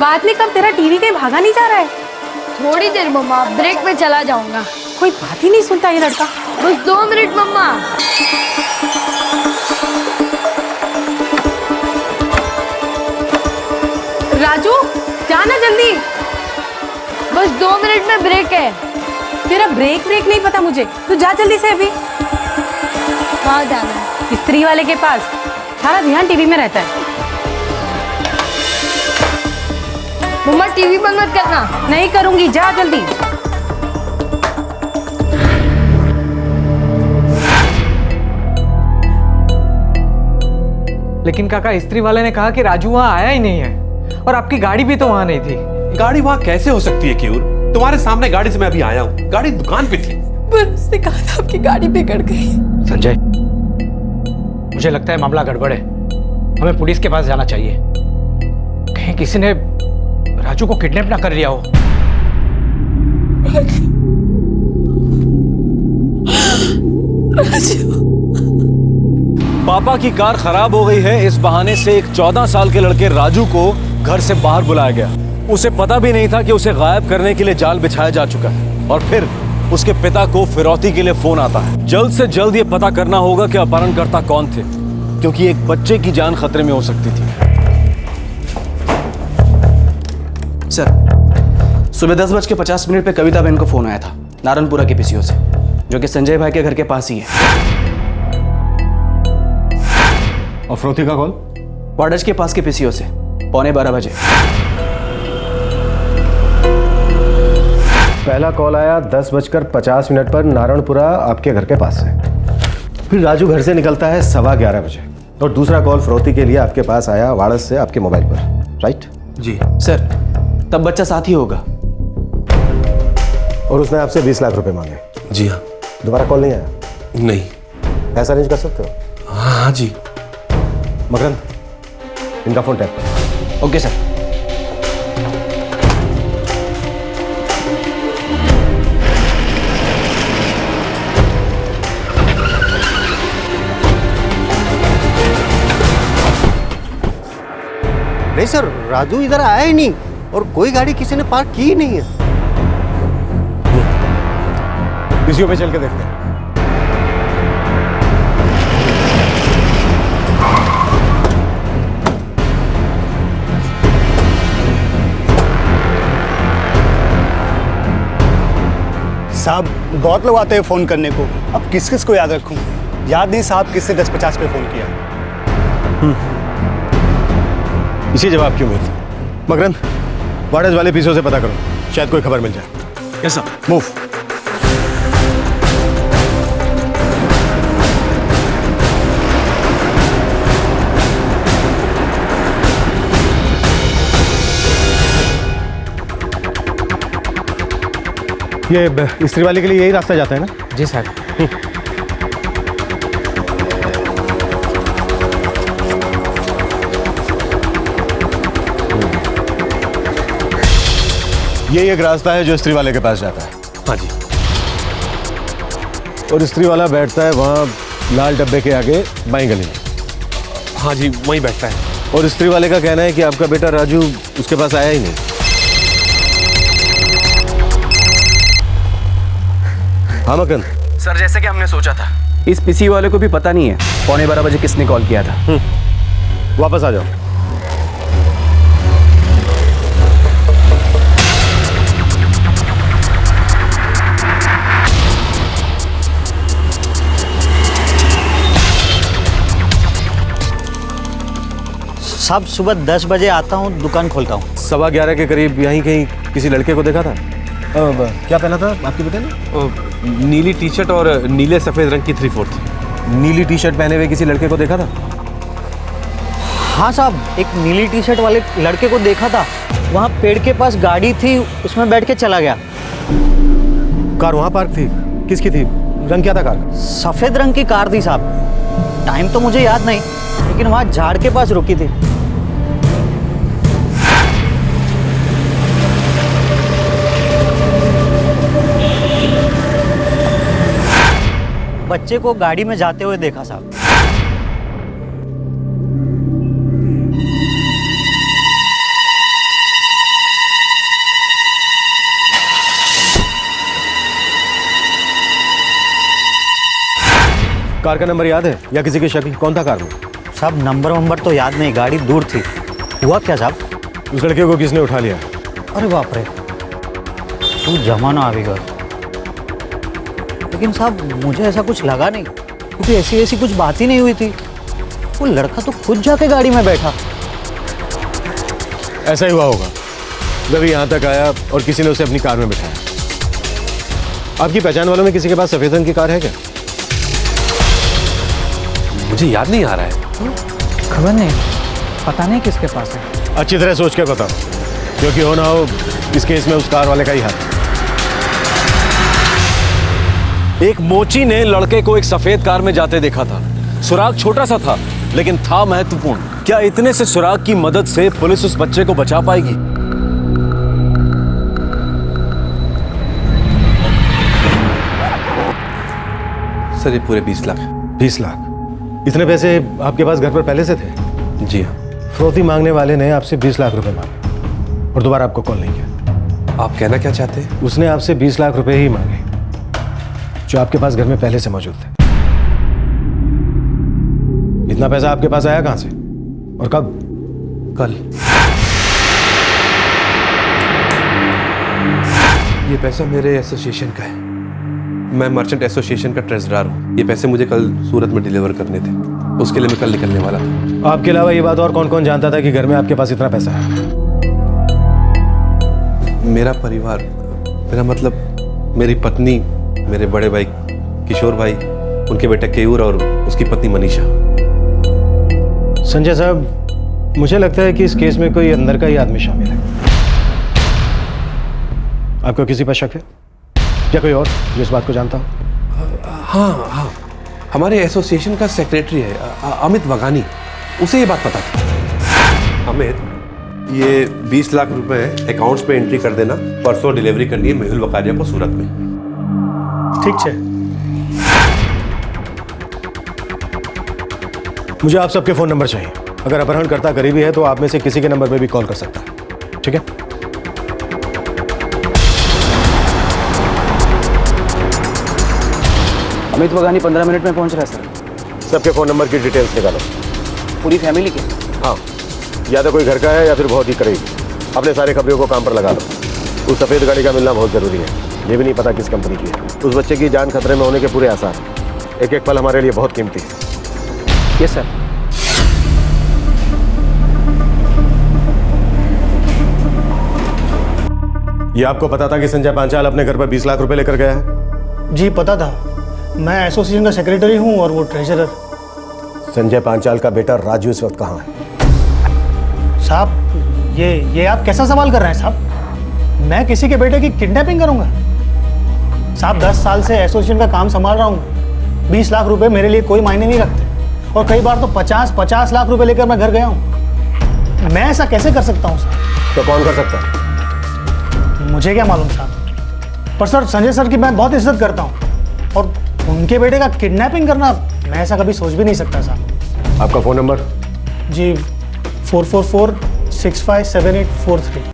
बाद में कब? तेरा टीवी कहीं भागा नहीं जा रहा है? थोड़ी देर मम्मा, ब्रेक में चला जाऊंगा। कोई बात ही नहीं सुनता ये लड़का। बस 2 मिनट मम्मा। राजू जाना जल्दी। बस 2 मिनट में ब्रेक है। तेरा ब्रेक नहीं पता मुझे, तू जा जल्दी से अभी। कहाँ जाना है? इस्त्री वाले के पास। सारा ध्यान टीवी में रहता है। मम्मा टीवी बंद मत करना। नहीं करूंगी, जा जल्दी। लेकिन काका इस्त्री वाले ने कहा कि राजू वहां आया ही नहीं है, और आपकी गाड़ी भी तो वहां नहीं थी। गाड़ी वहां कैसे हो सकती है क्यूर? तुम्हारे सामने गाड़ी से मैं अभी आया हूँ, गाड़ी दुकान पे थी। पर उसने कहा था आपकी गाड़ी बिगड़ गई। संजय, मुझे लगता है मामला गड़बड़ है। हमें पुलिस के पास जाना चाहिए। कहीं किसी ने राजू को किडनैप ना कर लिया हो। पापा की कार खराब हो गई है, इस बहाने से एक 14 साल के लड़के राजू को घर से बाहर बुलाया गया। उसे पता भी नहीं था कि उसे गायब करने के लिए जाल बिछाया जा चुका है। और फिर उसके पिता को फिरौती के लिए फोन आता है। जल्द से जल्द ये पता करना होगा कि अपहरणकर्ता कौन थे, क्योंकि एक बच्चे की जान खतरे में हो सकती थी। सर, सुबह 10:50 पे कविता बहन को फोन आया था नारायणपुरा के पीसीओ से, जो कि संजय भाई के घर के पास ही है। और फिरौती का कॉल? वाडज के पास के पीसीओ से 11:15 बजे। पहला कॉल आया 10:50 पर नारायणपुरा आपके घर के पास से। फिर राजू घर से निकलता है 11:15 बजे, और दूसरा कॉल फिरौती के लिए आपके पास आया वाड़स से आपके मोबाइल पर, राइट? जी सर, तब बच्चा साथ ही होगा। और उसने आपसे 20 लाख रुपए मांगे? जी हाँ। दोबारा कॉल नहीं आया? नहीं। पैसा अरेंज कर सकते हो? हाँ जी। मकरंद, इनका फोन टैप कर। Okay sir. नहीं सर, राजू इधर आया ही नहीं, और कोई गाड़ी किसी ने पार्क की ही नहीं है। पीसीओ पे चल के देखते हैं। साहब, बहुत लोग आते हैं फ़ोन करने को, अब किस किस को याद रखूं? याद नहीं साहब किससे 10:50 पे फ़ोन किया। इसी जवाब की उम्मीद। मकरंद, वाड़ज वाले पीसीओ से पता करो, शायद कोई खबर मिल जाए। Yes sir. मूव। ये इस्त्री वाले के लिए यही रास्ता जाता है ना? जी सर। ये एक रास्ता है जो इस्त्री वाले के पास जाता है। हाँ जी। और इस्त्री वाला बैठता है वहाँ लाल डब्बे के आगे बाईं गली में। हाँ जी, वहीं बैठता है। और इस्त्री वाले का कहना है कि आपका बेटा राजू उसके पास आया ही नहीं। हाँ मकन। सर जैसे कि हमने सोचा था, इस पीसी वाले को भी पता नहीं है 11:15 बजे किसने कॉल किया था। वापस आ जाओ। साहब सुबह 10 बजे आता हूँ, दुकान खोलता हूँ। 11:15 के करीब यहीं कहीं किसी लड़के को देखा था। क्या पहना था आपके बेटे ने? नीली टी शर्ट और नीले सफेद रंग की 3/4। नीली टी शर्ट पहने हुए किसी लड़के को देखा था? हाँ साहब, एक नीली टी शर्ट वाले लड़के को देखा था। वहाँ पेड़ के पास गाड़ी थी, उसमें बैठ के चला गया। कार वहाँ पार्क थी? किसकी थी? रंग क्या था कार? सफेद रंग की कार थी साहब। टाइम तो मुझे याद नहीं, लेकिन वहाँ झाड़ के पास रुकी थी। बच्चे को गाड़ी में जाते हुए देखा साहब। कार का नंबर याद है या किसी की शक्ल? कौन था कार में? साहब नंबर तो याद नहीं, गाड़ी दूर थी। हुआ क्या साहब? उस लड़के को किसने उठा लिया? अरे बाप रे, तू जमाना आ गया। लेकिन साहब मुझे ऐसा कुछ लगा नहीं, क्योंकि ऐसी कुछ बात ही नहीं हुई थी। वो लड़का तो खुद जाके गाड़ी में बैठा। ऐसा ही हुआ होगा, जब यहाँ तक आया और किसी ने उसे अपनी कार में बिठाया। आपकी पहचान वालों में किसी के पास सफेद रंग की कार है क्या? मुझे याद नहीं आ रहा है। खबर नहीं, पता नहीं किसके पास है। अच्छी तरह सोच के बताओ, क्योंकि हो ना हो इस केस में उस कार वाले का ही हाथ। एक मोची ने लड़के को एक सफेद कार में जाते देखा था। सुराग छोटा सा था, लेकिन था महत्वपूर्ण। क्या इतने से सुराग की मदद से पुलिस उस बच्चे को बचा पाएगी? सर ये पूरे 20 लाख। 20 लाख? इतने पैसे आपके पास घर पर पहले से थे? जी हाँ। फिरौती मांगने वाले ने आपसे 20 लाख रुपए मांगे और दोबारा आपको कॉल नहीं किया। आप कहना क्या चाहते हैं? उसने आपसे 20 लाख रुपए ही मांगे, जो आपके पास घर में पहले से मौजूद थे। इतना पैसा आपके पास आया कहां से और कब? कल। ये पैसा मेरे एसोसिएशन का है। मैं मर्चेंट एसोसिएशन का ट्रेजरर हूँ। ये पैसे मुझे कल सूरत में डिलीवर करने थे, उसके लिए मैं कल निकलने वाला था। आपके अलावा ये बात और कौन कौन जानता था कि घर में आपके पास इतना पैसा है? मेरा परिवार, मेरा मतलब मेरी पत्नी, मेरे बड़े भाई किशोर भाई, उनके बेटे केयूर और उसकी पत्नी मनीषा। संजय साहब, मुझे लगता है कि इस केस में कोई अंदर का ही आदमी शामिल है। आपको किसी पर शक है या कोई और जो इस बात को जानता हो? हाँ, हमारे एसोसिएशन का सेक्रेटरी है अमित वगानी, उसे ये बात पता थी। अमित, ये 20 लाख रुपए अकाउंट्स पे एंट्री कर देना। परसों डिलीवरी करनी है मेहुल वकारिया को सूरत में। ठीक है। मुझे आप सबके फोन नंबर चाहिए। अगर अपहरणकर्ता करीबी है तो आप में से किसी के नंबर पे भी कॉल कर सकता है, ठीक है? अमित वगानी 15 मिनट में पहुंच रहा है सर। सबके फोन नंबर की डिटेल्स निकालो। पूरी फैमिली के? हाँ, या तो कोई घर का है या फिर बहुत ही करीब। अपने सारे खबरों को काम पर लगा लो। उस सफेद गाड़ी का मिलना बहुत जरूरी है। ये भी नहीं पता किस कंपनी की है। उस बच्चे की जान खतरे में होने के पूरे आसार। एक एक पल हमारे लिए बहुत कीमती है। Yes sir. ये आपको पता था कि संजय पांचाल अपने घर पर 20 लाख रुपए लेकर गया है? जी पता था। मैं एसोसिएशन का सेक्रेटरी हूँ और वो ट्रेजरर। संजय पांचाल का बेटा राजू इस वक्त कहाँ है? साहब ये आप कैसा सवाल कर रहे हैं साहब? मैं किसी के बेटे की किडनैपिंग करूंगा? साहब 10 साल से एसोसिएशन का काम संभाल रहा हूँ। 20 लाख रुपए मेरे लिए कोई मायने नहीं रखते, और कई बार तो 50 लाख रुपए लेकर मैं घर गया हूँ। मैं ऐसा कैसे कर सकता हूँ साहब? तो कौन कर सकता है? मुझे क्या मालूम साहब, पर सर संजय सर की मैं बहुत इज्जत करता हूँ, और उनके बेटे का किडनैपिंग करना मैं ऐसा कभी सोच भी नहीं सकता साहब। आपका फोन नंबर? जी 444-657843।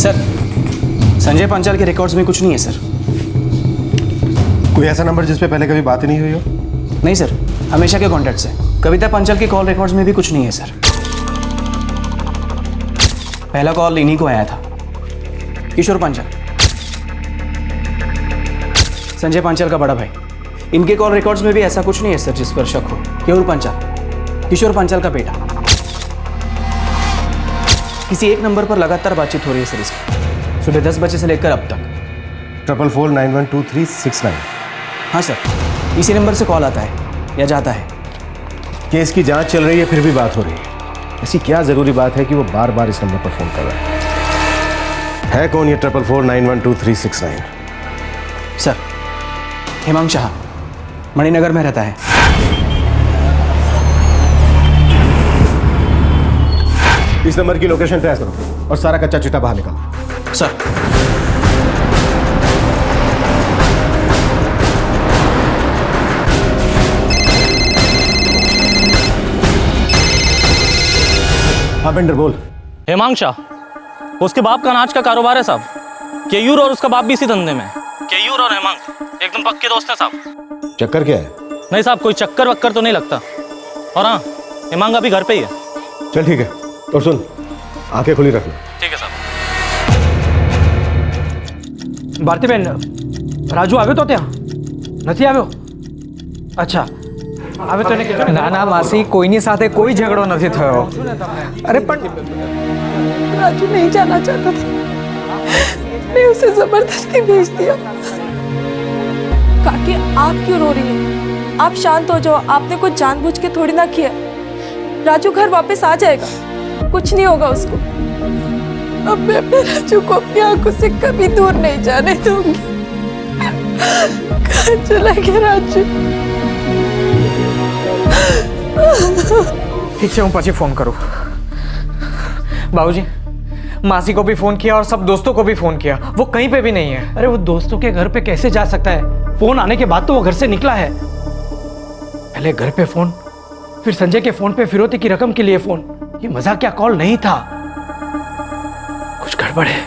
सर संजय पांचाल के रिकॉर्ड्स में कुछ नहीं है सर। कोई ऐसा नंबर जिस पे पहले कभी बात ही नहीं हुई हो? नहीं सर, हमेशा के कॉन्टैक्ट्स हैं। कविता पांचाल के कॉल रिकॉर्ड्स में भी कुछ नहीं है सर। पहला कॉल इन्हीं को आया था, किशोर पांचाल, संजय पांचाल का बड़ा भाई। इनके कॉल रिकॉर्ड्स में भी ऐसा कुछ नहीं है सर जिस पर शक हो। केवल पांचाल, किशोर पांचाल का बेटा। किसी एक नंबर पर लगातार बातचीत हो रही है सर इसकी, सुबह 10 बजे से लेकर अब तक। 44912369। हाँ सर, इसी नंबर से कॉल आता है या जाता है। केस की जांच चल रही है फिर भी बात हो रही है। ऐसी क्या जरूरी बात है कि वो बार बार इस नंबर पर फोन कर रहा है कौन ये 44912369? सर हेमांग शाह, मणिनगर में रहता है। इस नंबर की लोकेशन ट्रेस करो और सारा कच्चा चिट्ठा बाहर निकालो। सर हाँ पेंटर बोल। हेमांग शाह, उसके बाप का अनाज का कारोबार है साहब। केयूर और उसका बाप भी इसी धंधे में है। केयूर और हेमांग एकदम पक्के दोस्त हैं साहब। चक्कर क्या है? नहीं साहब, कोई चक्कर वक्कर तो नहीं लगता। और हाँ, हेमांग अभी घर पे ही है। चल ठीक है, और सुन, आंखें खुली रखना। ठीक है साहब। ભારતીબેન, રાજુ આવ્યો તો ત્યાં નથી આવ્યો? અચ્છા, આવે તો એને કહેજો. ના ના માસી, કોઈની સાથે કોઈ ઝઘડો નથી થયો. અરે પણ राजू नहीं जाना चाहता था, मैं उसे जबरदस्ती भेज दिया। काकी, आप क्यों रो रही हैं? आप शांत हो जाओ, आपने कुछ जानबूझ के थोड़ी ना किया। राजू घर वापस आ जाएगा, कुछ नहीं होगा उसको। अब मैं अपने राजू को अपनी आंखों से कभी दूर नहीं जाने दूंगी। कहाँ चला गया राजू? ठीक है, હું પછી ફોન કરું। बाबूजी, मासी को भी फोन किया और सब दोस्तों को भी फोन किया, वो कहीं पे भी नहीं है। अरे वो दोस्तों के घर पे कैसे जा सकता है? फोन आने के बाद तो वो घर से निकला है। पहले घर पे फोन, फिर संजय के फोन पे फिरौती की रकम के लिए फोन। ये मजाकिया कॉल नहीं था, कुछ गड़बड़ है।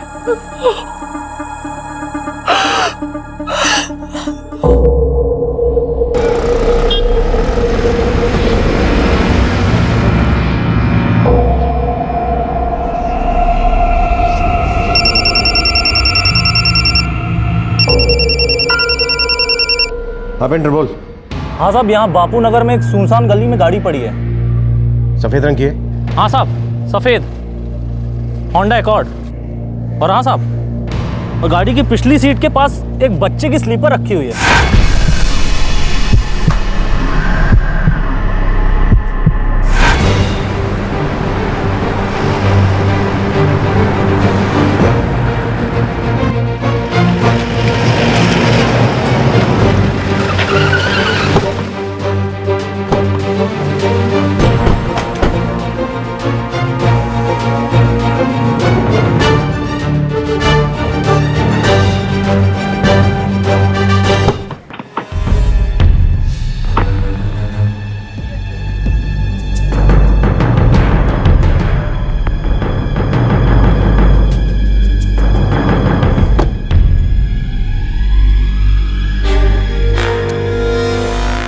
हाँ पेंटर बोल। हाँ साहब, यहाँ बापू नगर में एक सुनसान गली में गाड़ी पड़ी है। सफेद रंग की है? हाँ साहब, सफेद होंडा एकॉर्ड। और हाँ साहब, और गाड़ी की पिछली सीट के पास एक बच्चे की स्लीपर रखी हुई है।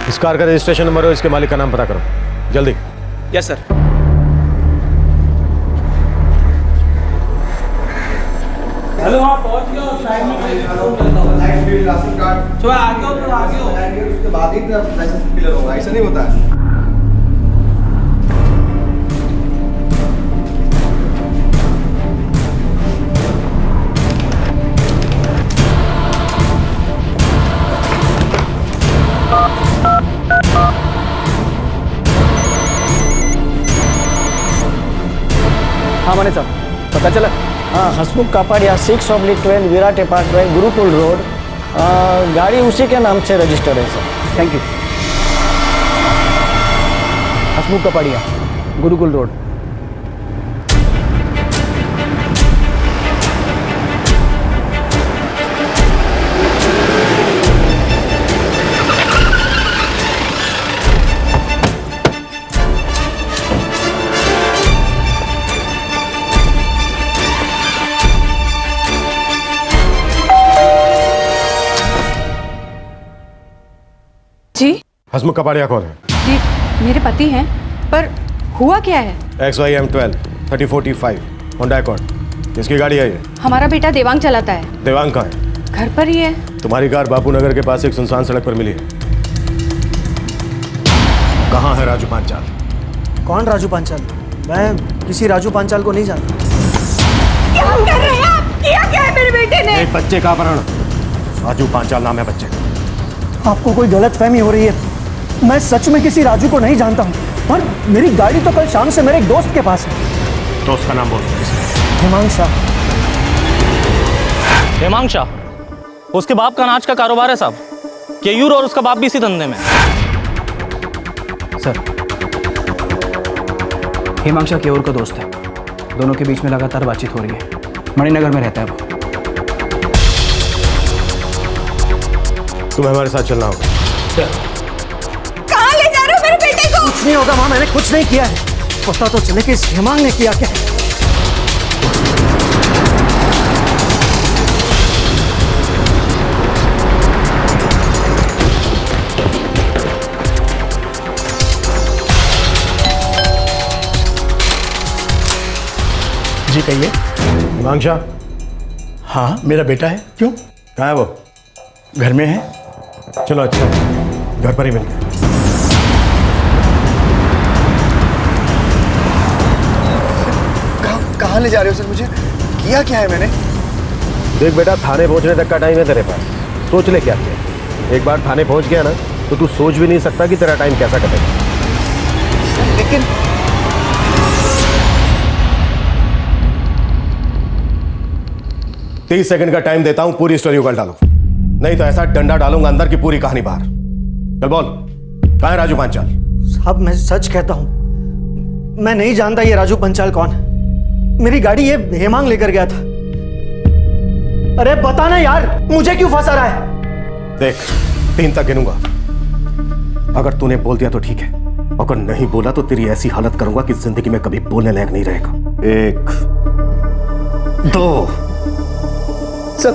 इस कार का रजिस्ट्रेशन नंबर और इसके मालिक का नाम पता करो जल्दी। Yes sir. हेलो, हाँ पहुंच गया। उसके बाद ही लाइसेंस क्लियर होगा, ऐसा नहीं होता है। हाँ मने साहब, पता चला? हाँ, हसमुख कापड़िया 6/12 विराट अपार्टमेंट गुरुकुल रोड, गाड़ी उसी के नाम से रजिस्टर्ड है sir. Thank you. Hasmukh Kapadia, Gurukul road. जी हसमुख कपाड़िया कौन है? जी मेरे पति हैं, पर हुआ क्या है? XYM12 3045 Honda accord. किसकी गाड़ी है ये? हमारा बेटा देवांग चलाता है। देवांग कहाँ है? घर पर ही है। तुम्हारी कार बापू नगर के पास एक सुनसान सड़क पर मिली है। कहाँ है राजू पांचाल? कौन राजू पांचाल? मैं किसी राजू पांचाल को नहीं जानता। क्या कर रहे हैं आप? किया क्या है मेरे बेटे ने? एक बच्चे का अपहरण। राजू पांचाल नाम है बच्चे का। आपको कोई गलतफहमी हो रही है। मैं सच में किसी राजू को नहीं जानता हूँ, और मेरी गाड़ी तो कल शाम से मेरे एक दोस्त के पास है। दोस्त का नाम बोल। हेमांग शाह। हेमांग शाह, उसके बाप का अनाज का कारोबार है साहब। केयूर और उसका बाप भी इसी धंधे में। सर, हेमांग शाह केयूर का दोस्त है। दोनों के बीच में लगातार बातचीत हो रही है। मणिनगर में रहता है वो। तुम्हें हमारे साथ चलना होगा। कहाँ ले जा रहे हो मेरे बेटे को? कुछ नहीं होगा माँ, मैंने कुछ नहीं किया है। पता तो चले कि इस हेमांग ने किया क्या है। जी कहिए। हेमांग शाह? हाँ मेरा बेटा है। क्यों? कहाँ है वो? घर में है। चलो अच्छा, घर पर ही मिलते हैं। कहाँ ले जा रहे हो सर? मुझे किया क्या है मैंने? देख बेटा, थाने पहुंचने तक का टाइम है तेरे पास। सोच ले क्या किया। एक बार थाने पहुंच गया ना तो तू सोच भी नहीं सकता कि तेरा टाइम कैसा कटेगा। लेकिन 30 सेकंड का टाइम देता हूं, पूरी स्टोरी उगल डालो, नहीं तो ऐसा डंडा डालूंगा अंदर की पूरी कहानी बाहर। चल बोल, कहाँ है राजू पांचाल? साहब मैं सच कहता हूं, मैं नहीं जानता ये राजू पंचाल कौन है। मेरी गाड़ी ये हेमांग लेकर गया था। अरे बता ना यार, मुझे क्यों फंसा रहा है? देख, 3 तक गिनूंगा। अगर तूने बोल दिया तो ठीक है, अगर नहीं बोला तो तेरी ऐसी हालत करूंगा कि जिंदगी में कभी बोलने लायक नहीं रहेगा। 1 2 सर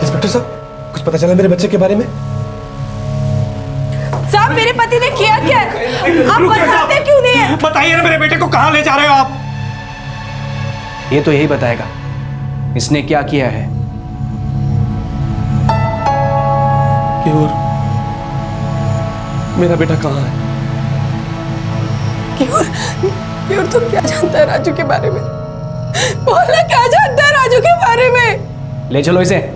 इंस्पेक्टर साहब, कुछ पता चला मेरे बच्चे के बारे में? साहब मेरे पति ने किया क्या है? आप बताते क्यों नहीं है? बताइए ना, मेरे बेटे को कहाँ ले जा रहे हो आप? ये तो यही बताएगा इसने क्या किया है। केयूर, मेरा बेटा कहाँ है? केयूर तुम क्या जानता है राजू के बारे में? बोलना, क्या जानता है राजू के बारे में? ले चलो इसे।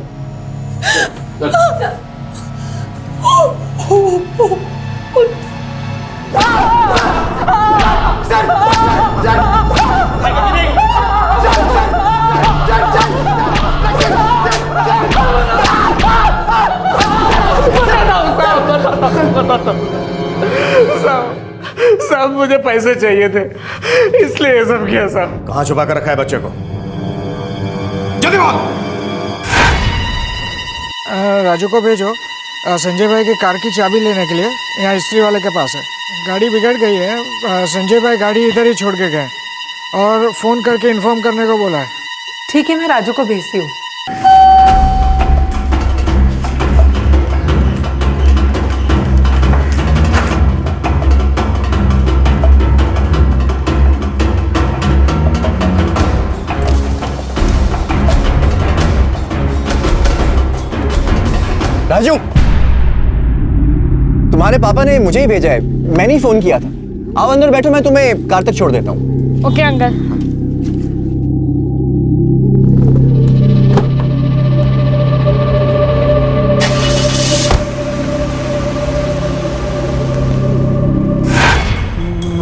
साहब मुझे पैसे चाहिए थे, इसलिए ये सब किया साहब। कहाँ छुपा कर रखा है बच्चे को? जल्दी बोल। राजू को भेजो संजय भाई की कार की चाबी लेने के लिए, यहाँ स्त्री वाले के पास है। गाड़ी बिगड़ गई है, संजय भाई गाड़ी इधर ही छोड़ के गए और फ़ोन करके इन्फॉर्म करने को बोला है। ठीक है, मैं राजू को भेजती हूँ। राजू, तुम्हारे पापा ने मुझे ही भेजा है, मैंने ही फोन किया था। आओ अंदर बैठो, मैं तुम्हें कार तक छोड़ देता हूँ। Okay uncle.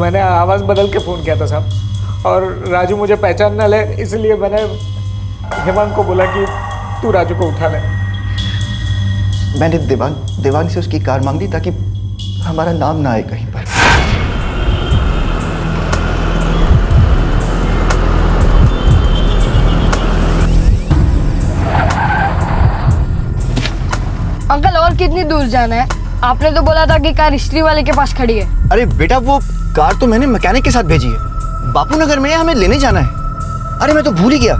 मैंने आवाज़ बदल के फ़ोन किया था साहब, और राजू मुझे पहचान ना ले, इसलिए मैंने हेमांग को बोला कि तू राजू को उठा ले। मैंने देवांग से उसकी कार मांग ली ताकि हमारा नाम ना आए कहीं पर। अंकल और कितनी दूर जाना है? आपने तो बोला था कि कार स्त्री वाले के पास खड़ी है। अरे बेटा वो कार तो मैंने मैकेनिक के साथ भेजी है, बापू नगर में हमें लेने जाना है। अरे मैं तो भूल ही गया।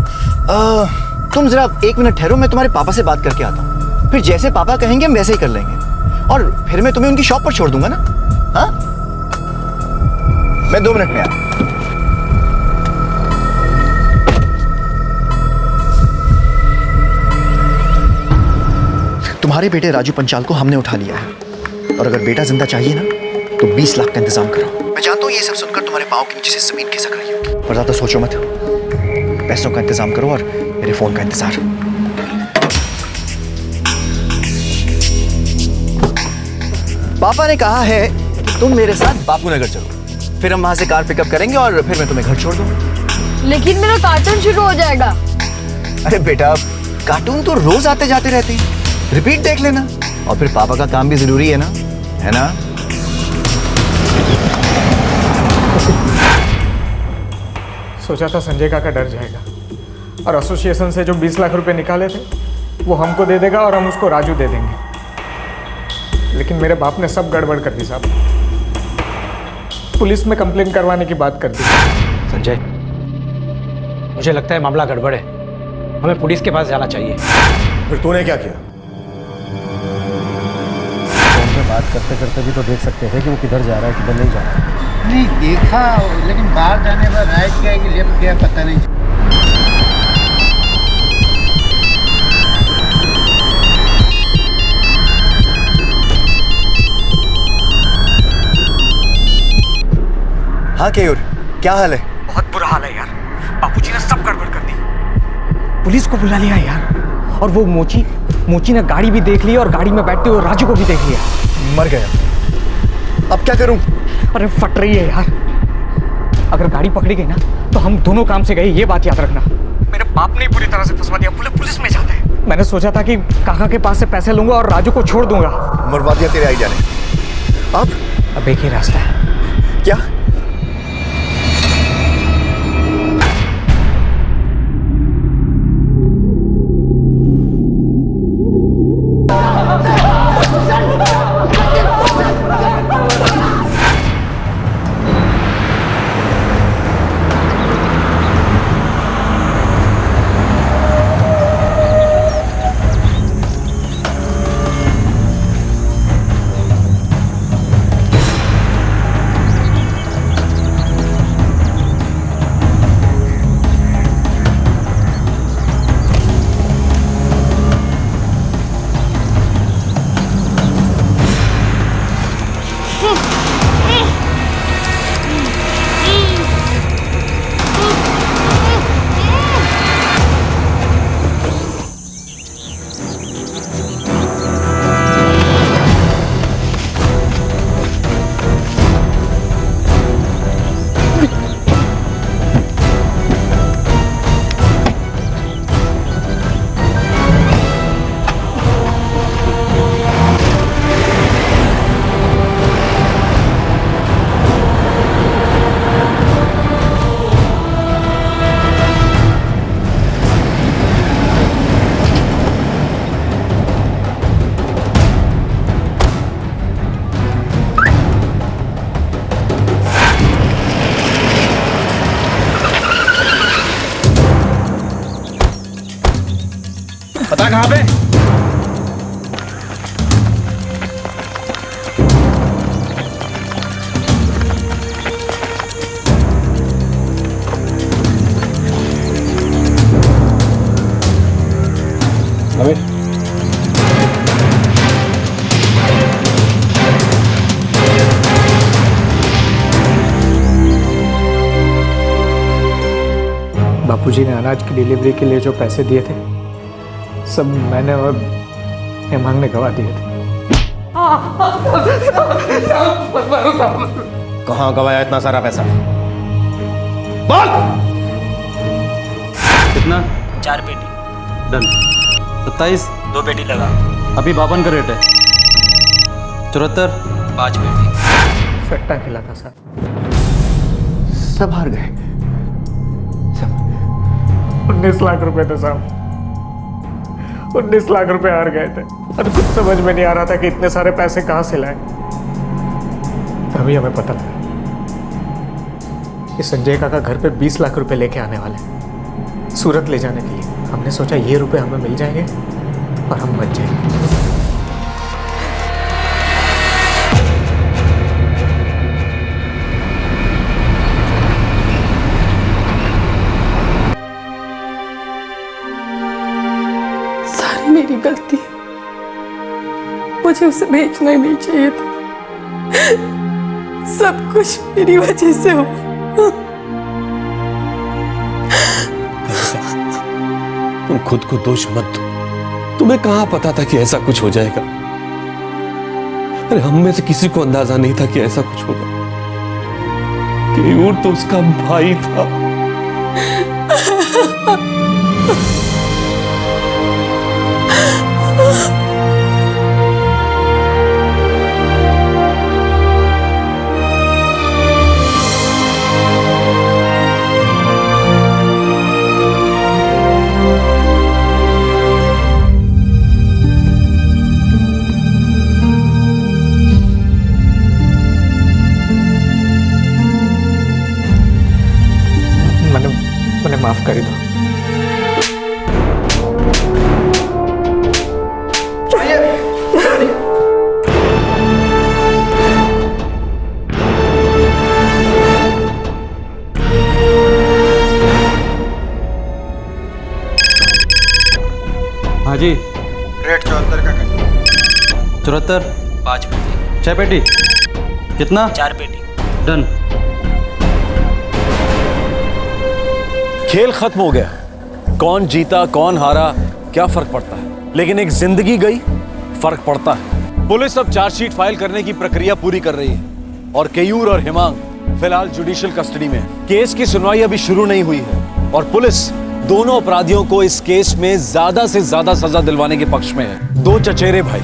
तुम जरा 1 मिनट ठहरो, मैं तुम्हारे पापा से बात करके आता हूँ, फिर जैसे पापा कहेंगे हम वैसे ही कर लेंगे, और फिर मैं तुम्हें उनकी शॉप पर छोड़ दूंगा ना। हाँ, मैं 2 मिनट में आया। तुम्हारे बेटे राजू पंचाल को हमने उठा लिया है, और अगर बेटा जिंदा चाहिए ना तो 20 लाख का इंतजाम करो। मैं जानता हूँ ये सब सुनकर तुम्हारे पाँव के नीचे से जमीन खिसक रही होगी, पर ज्यादा सोचो मत। पैसों का इंतजाम करो और मेरे फोन का इंतजार। पापा ने कहा है कि तुम मेरे साथ बापू नगर चलो, फिर हम वहां से कार पिकअप करेंगे और फिर मैं तुम्हें घर छोड़ दूंगा। लेकिन मेरा कार्टून शुरू हो जाएगा। अरे बेटा, कार्टून तो रोज आते जाते रहते हैं, रिपीट देख लेना, और फिर पापा का काम भी जरूरी है ना, है ना? सोचा था संजय काका डर जाएगा और एसोसिएशन से जो 20 लाख रुपए निकाले थे वो हमको दे देगा और हम उसको राजू दे देंगे। लेकिन मेरे बाप ने सब गड़बड़ कर दी साहब, पुलिस में कंप्लेन करवाने की बात कर दी। संजय, मुझे लगता है मामला गड़बड़ है, हमें पुलिस के पास जाना चाहिए। फिर तूने क्या किया? फोन पे बात करते करते भी तो देख सकते थे कि वो किधर जा रहा है किधर नहीं जा रहा है। नहीं देखा, लेकिन बाहर जाने पर राइट गया कि लेफ्ट गया पता नहीं। हाँ केयूर, क्या हाल है? बहुत बुरा हाल है यार, बापूजी ने सब गड़बड़ कर दी। पुलिस को बुला लिया यार, और वो मोची ने गाड़ी भी देख ली और गाड़ी में बैठते हुए राजू को भी देख लिया। मर गया। अब क्या करूं? अरे फट रही है यार, अगर गाड़ी पकड़ी गई ना तो हम दोनों काम से गए, ये बात याद रखना। मेरे बाप ने पूरी तरह से फंसवा दिया, पुलिस में जाते हैं। मैंने सोचा था कि काका के पास से पैसे लूंगा और राजू को छोड़ दूंगा। मरवा दिया तेरे आइडिया ने। अब एक ही रास्ता है। क्या? पता कहाँ पे? अमित, बापूजी ने अनाज की डिलीवरी के लिए जो पैसे दिए थे सब मैंने और हेमांग ने गवा दिए थे। कहाँ गवाया इतना सारा पैसा? बोल! कितना? 4 पेटी। डन। 27? 2 पेटी लगा। अभी 52 का रेट है। 74? 5 पेटी। सट्टा खिला था सर। सब हार गए। 19 लाख रुपए थे साहब, 19 लाख रुपए हार गए थे। अभी कुछ समझ में नहीं आ रहा था कि इतने सारे पैसे कहाँ से लाए। अभी हमें पता लगा कि संजय काका घर पे 20 लाख रुपए लेके आने वाले हैं सूरत ले जाने के लिए। हमने सोचा ये रुपए हमें मिल जाएंगे और हम बच जाएंगे। सारी मेरी गलती है, मुझे उसे भेजना ही नहीं चाहिए था। सब कुछ मेरी वजह से हुआ। तुम खुद को दोष मत दो। तुम्हें कहां पता था कि ऐसा कुछ हो जाएगा। अरे हम में से किसी को अंदाजा नहीं था कि ऐसा कुछ होगा। केयूर तो उसका भाई था। मैंने माफ कर दो। हाँ जी। रेट 74 का कर। 74 5 पेटी। 6 पेटी। कितना? 4 पेटी। डन। खेल खत्म हो गया। कौन जीता कौन हारा क्या फर्क पड़ता है, लेकिन एक जिंदगी गई फर्क पड़ता है। पुलिस अब चार्जशीट फाइल करने की प्रक्रिया पूरी कर रही है और केयूर और हिमांग फिलहाल जुडिशियल कस्टडी में है। केस की सुनवाई अभी शुरू नहीं हुई है और पुलिस दोनों अपराधियों को इस केस में ज्यादा से ज्यादा सजा दिलवाने के पक्ष में है। 2 चचेरे भाई,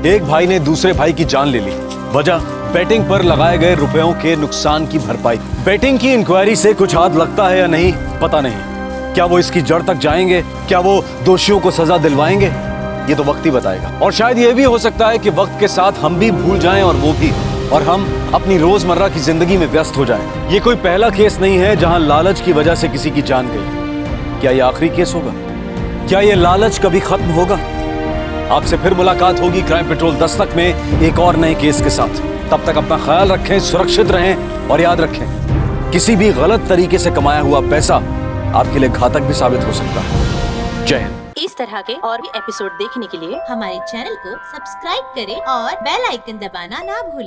एक भाई ने दूसरे भाई की जान ले ली। वजह बेटिंग पर लगाए गए रुपयों के नुकसान की भरपाई। बेटिंग की इंक्वायरी से कुछ हाथ लगता है या नहीं पता नहीं। क्या वो इसकी जड़ तक जाएंगे? क्या वो दोषियों को सजा दिलवाएंगे? ये तो वक्त ही बताएगा। और शायद ये भी हो सकता है कि वक्त के साथ हम भी भूल जाएं और वो भी, और हम अपनी रोजमर्रा की जिंदगी में व्यस्त हो जाएं। ये कोई पहला केस नहीं है जहां लालच की वजह से किसी की जान गई। क्या ये आखिरी केस होगा? क्या ये लालच कभी खत्म होगा? आपसे फिर मुलाकात होगी क्राइम पेट्रोल दस्तक में एक और नए केस के साथ। तब तक अपना ख्याल रखें, सुरक्षित रहें और याद रखें, किसी भी गलत तरीके से कमाया हुआ पैसा आपके लिए घातक भी साबित हो सकता है। जय हिंद। इस तरह के और भी एपिसोड देखने के लिए हमारे चैनल को सब्सक्राइब करें और बेल आइकन दबाना ना भूलें।